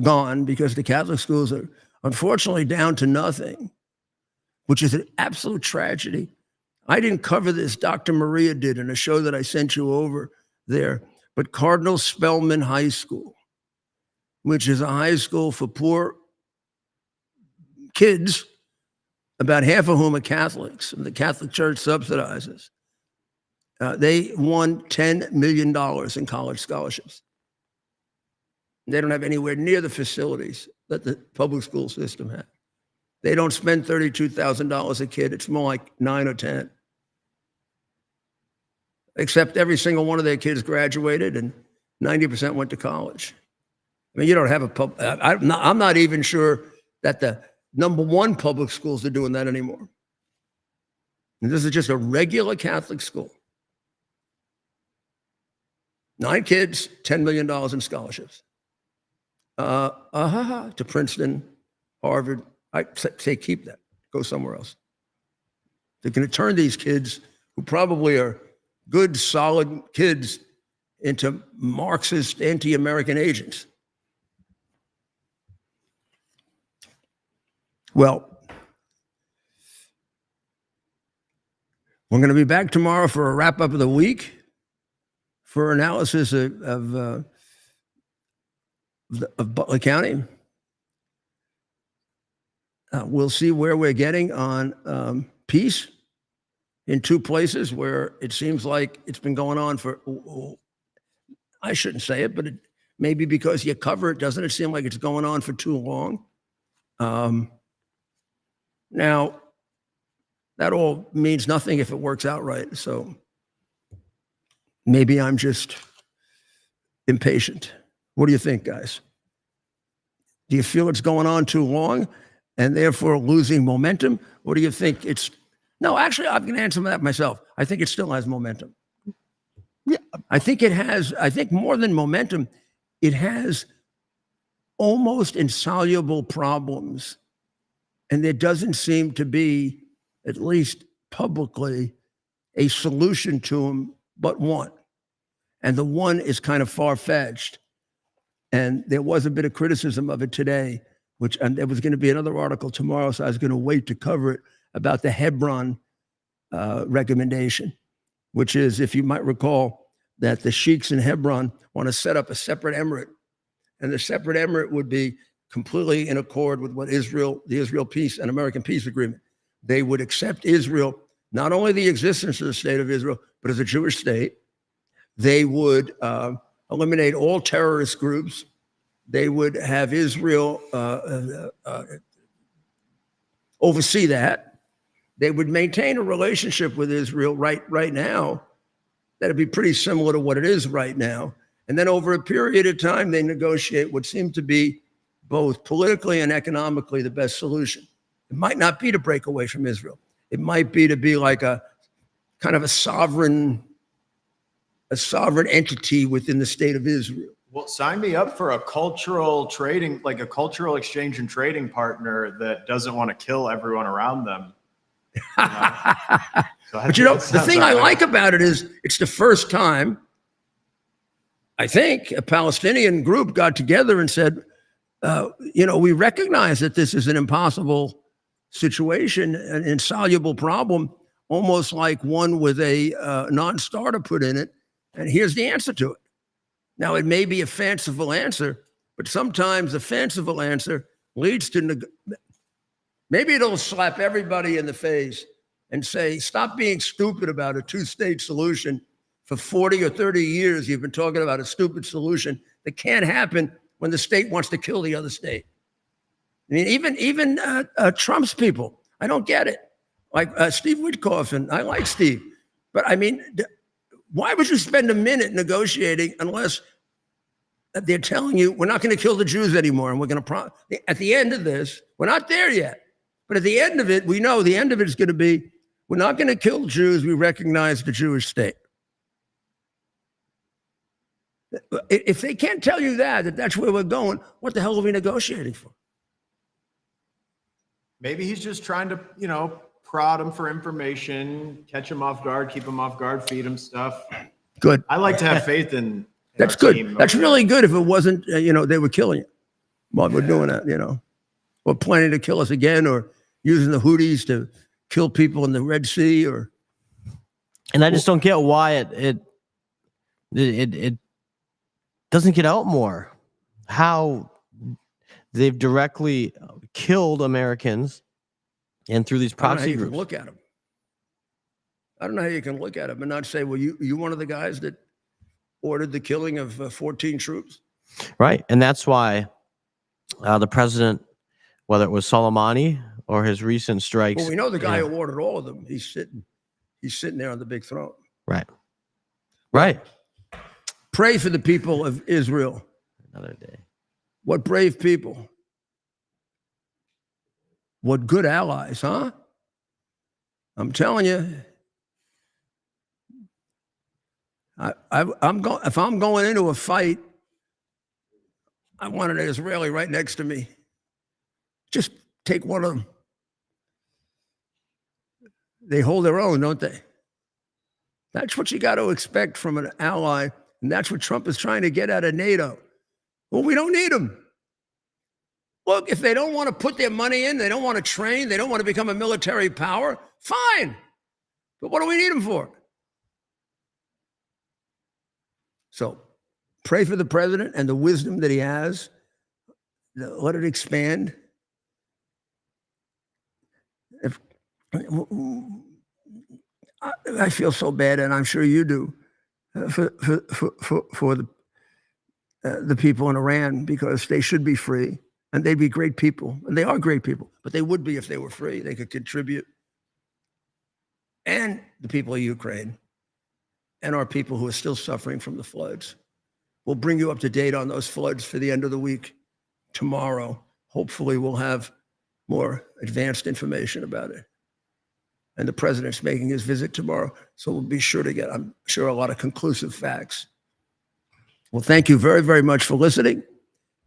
gone because the Catholic schools are unfortunately down to nothing, which is an absolute tragedy. I didn't cover this. Dr. Maria did in a show that I sent you over there. But Cardinal Spellman High School, which is a high school for poor kids, about half of whom are Catholics, and the Catholic Church subsidizes, they won $10 million in college scholarships. They don't have anywhere near the facilities that the public school system has. They don't spend $32,000 a kid. It's more like 9 or 10. Except every single one of their kids graduated and 90% went to college. I mean, you don't have a I'm not even sure that the #1 public schools are doing that anymore. And this is just a regular Catholic school. 9 kids, $10 million in scholarships. To Princeton, Harvard, I say keep that. Go somewhere else. They're going to turn these kids, who probably are good, solid kids, into Marxist, anti-American agents. Well, we're going to be back tomorrow for a wrap-up of the week, for analysis of Butler County. We'll see where we're getting on peace in two places where it seems like it's been going on for, I shouldn't say it, but maybe because you cover it, doesn't it seem like it's going on for too long? Now, that all means nothing if it works out right. So maybe I'm just impatient. What do you think, guys? Do you feel it's going on too long and therefore losing momentum? Or do you think it's, no, actually, I'm going to answer that myself. I think it still has momentum. Yeah. I think it has, I think more than momentum, it has almost insoluble problems. And there doesn't seem to be, at least publicly, a solution to them but one. And the one is kind of far-fetched. And there was a bit of criticism of it today, and there was going to be another article tomorrow, so I was going to wait to cover it, about the Hebron recommendation, which is, if you might recall, that the sheiks in Hebron want to set up a separate emirate. And the separate emirate would be completely in accord with what Israel, the Israel peace and American peace agreement. They would accept Israel, not only the existence of the state of Israel, but as a Jewish state. They would eliminate all terrorist groups. They would have Israel oversee that. They would maintain a relationship with Israel right now that'd be pretty similar to what it is right now. And then over a period of time, they negotiate what seemed to be both politically and economically the best solution. It might not be to break away from Israel. It might be to be like a kind of a sovereign entity within the state of Israel. Well, sign me up for a cultural trading, like a cultural exchange and trading partner that doesn't want to kill everyone around them. But you know, the thing I like about it is it's the first time, I think, a Palestinian group got together and said, we recognize that this is an impossible situation, an insoluble problem, almost like one with a non-starter put in it. And here's the answer to it. Now, it may be a fanciful answer, but sometimes a fanciful answer leads to, maybe it'll slap everybody in the face and say, stop being stupid about a two-state solution. For 40 or 30 years, you've been talking about a stupid solution that can't happen when the state wants to kill the other state. I mean, even Trump's people, I don't get it. Like Steve Witkoff, and I like Steve, but I mean, why would you spend a minute negotiating unless they're telling you we're not going to kill the Jews anymore, and we're going to at the end of this, we're not there yet, but at the end of it, we know the end of it is going to be we're not going to kill Jews. We recognize the Jewish state. If they can't tell you that that's where we're going, what the hell are we negotiating for? Maybe he's just trying to, prod him for information, catch him off guard, keep him off guard, feed him stuff. Good. I like to have faith in that's our good. team. That's really good if it wasn't, they were killing you while we're doing that, or planning to kill us again, or using the Houthis to kill people in the Red Sea, or. And I just don't get why it doesn't get out more. How they've directly killed Americans, and through these proxy groups. Look at them. I don't know how you can look at them and not say, well, you one of the guys that ordered the killing of 14 troops. Right. And that's why the president, whether it was Soleimani or his recent strikes. Well, we know the guy who ordered all of them. He's sitting there on the big throne. Right. Right. Pray for the people of Israel. Another day. What brave people. What good allies, huh? I'm telling you. If I'm going into a fight, I want an Israeli right next to me. Just take one of them. They hold their own, don't they? That's what you got to expect from an ally, and that's what Trump is trying to get out of NATO. Well, we don't need them. Look, if they don't want to put their money in, they don't want to train, they don't want to become a military power, fine. But what do we need them for? So pray for the president and the wisdom that he has. Let it expand. I feel so bad, and I'm sure you do, for the people in Iran, because they should be free, and they'd be great people, and they are great people, but they would be if they were free. They could contribute. And the people of Ukraine and our people who are still suffering from the floods. We'll bring you up to date on those floods for the end of the week. Tomorrow, hopefully we'll have more advanced information about it. And the president's making his visit tomorrow, so we'll be sure to get, I'm sure, a lot of conclusive facts. Well, thank you very, very much for listening.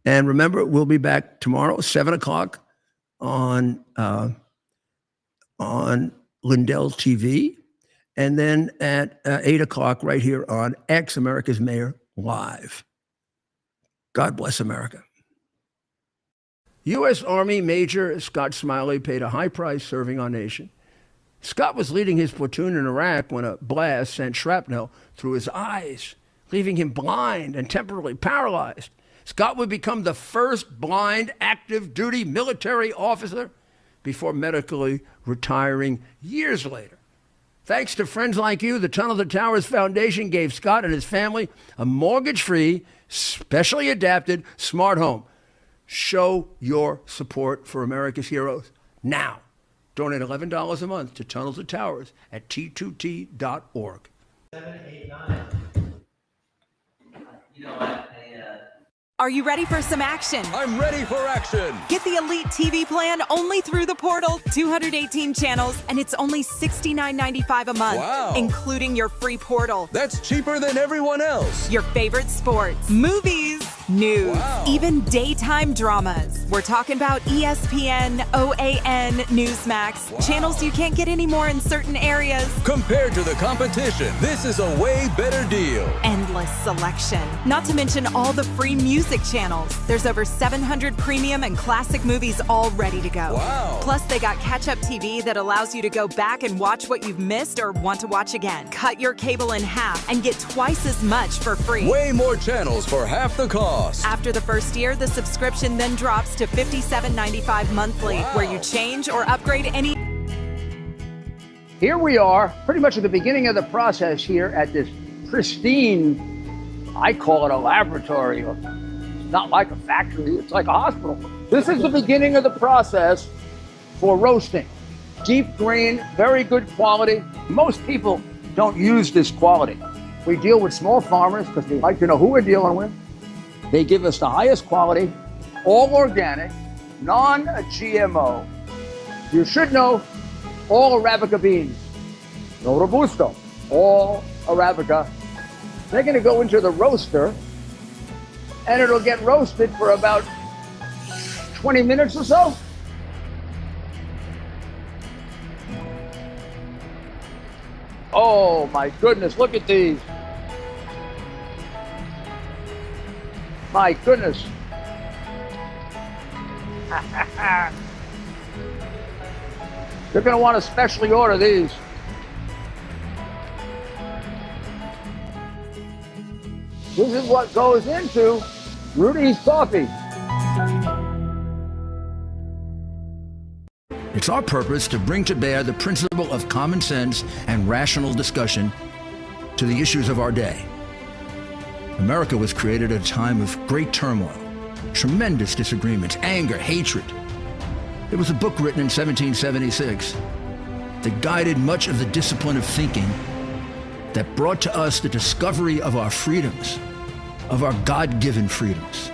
And remember, we'll be back tomorrow, 7 o'clock on Lindell TV, and then at 8 o'clock right here on X, America's Mayor Live. God bless America. U.S. Army Major Scott Smiley paid a high price serving our nation. Scott was leading his platoon in Iraq when a blast sent shrapnel through his eyes, leaving him blind and temporarily paralyzed. Scott would become the first blind active duty military officer before medically retiring years later. Thanks to friends like you, the Tunnel to Towers Foundation gave Scott and his family a mortgage-free, specially adapted smart home. Show your support for America's heroes now. Donate $11 a month to Tunnel to Towers at T2T.org. 7, 8, 9. You know what? Are you ready for some action? I'm ready for action. Get the Elite TV plan only through the portal. 218 channels, and it's only $69.95 a month. Wow. Including your free portal. That's cheaper than everyone else. Your favorite sports, movies, news, even daytime dramas. We're talking about ESPN, OAN, Newsmax, channels you can't get anymore in certain areas. Compared to the competition, this is a way better deal. Endless selection. Not to mention all the free music channels. There's over 700 premium and classic movies all ready to go. Wow. Plus, they got catch-up TV that allows you to go back and watch what you've missed or want to watch again. Cut your cable in half and get twice as much for free. Way more channels for half the cost. After the first year, the subscription then drops to $57.95 monthly, where you change or upgrade any. Here we are, pretty much at the beginning of the process here at this pristine, I call it a laboratory. It's not like a factory, it's like a hospital. This is the beginning of the process for roasting. Deep grain, very good quality. Most people don't use this quality. We deal with small farmers because they like to know who we're dealing with. They give us the highest quality, all organic, non-GMO. You should know all Arabica beans. No Robusto, all Arabica. They're going to go into the roaster, and it'll get roasted for about 20 minutes or so. Oh my goodness, look at these. My goodness. You're going to want to specially order these. This is what goes into Rudy's coffee. It's our purpose to bring to bear the principle of common sense and rational discussion to the issues of our day. America was created at a time of great turmoil, tremendous disagreements, anger, hatred. There was a book written in 1776 that guided much of the discipline of thinking that brought to us the discovery of our freedoms, of our God-given freedoms.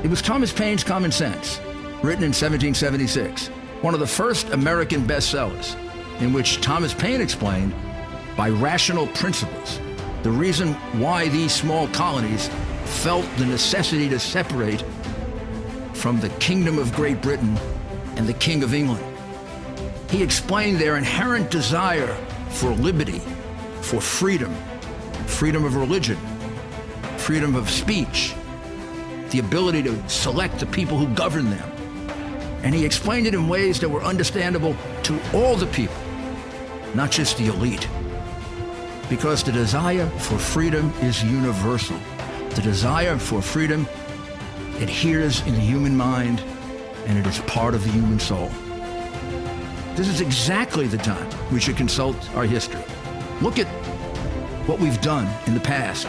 It was Thomas Paine's Common Sense, written in 1776, one of the first American bestsellers, in which Thomas Paine explained, by rational principles, the reason why these small colonies felt the necessity to separate from the Kingdom of Great Britain and the King of England. He explained their inherent desire for liberty, for freedom, freedom of religion, freedom of speech, the ability to select the people who govern them. And he explained it in ways that were understandable to all the people, not just the elite. Because the desire for freedom is universal. The desire for freedom adheres in the human mind, and it is part of the human soul. This is exactly the time we should consult our history. Look at what we've done in the past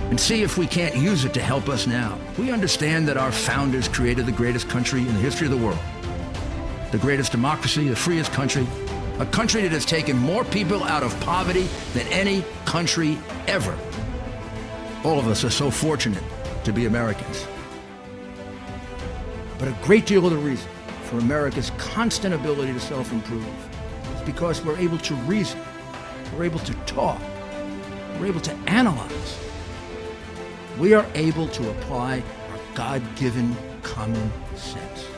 and see if we can't use it to help us now. We understand that our founders created the greatest country in the history of the world, the greatest democracy, the freest country, a country that has taken more people out of poverty than any country ever. All of us are so fortunate to be Americans. But a great deal of the reason for America's constant ability to self-improve is because we're able to reason, we're able to talk, we're able to analyze. We are able to apply our God-given common sense.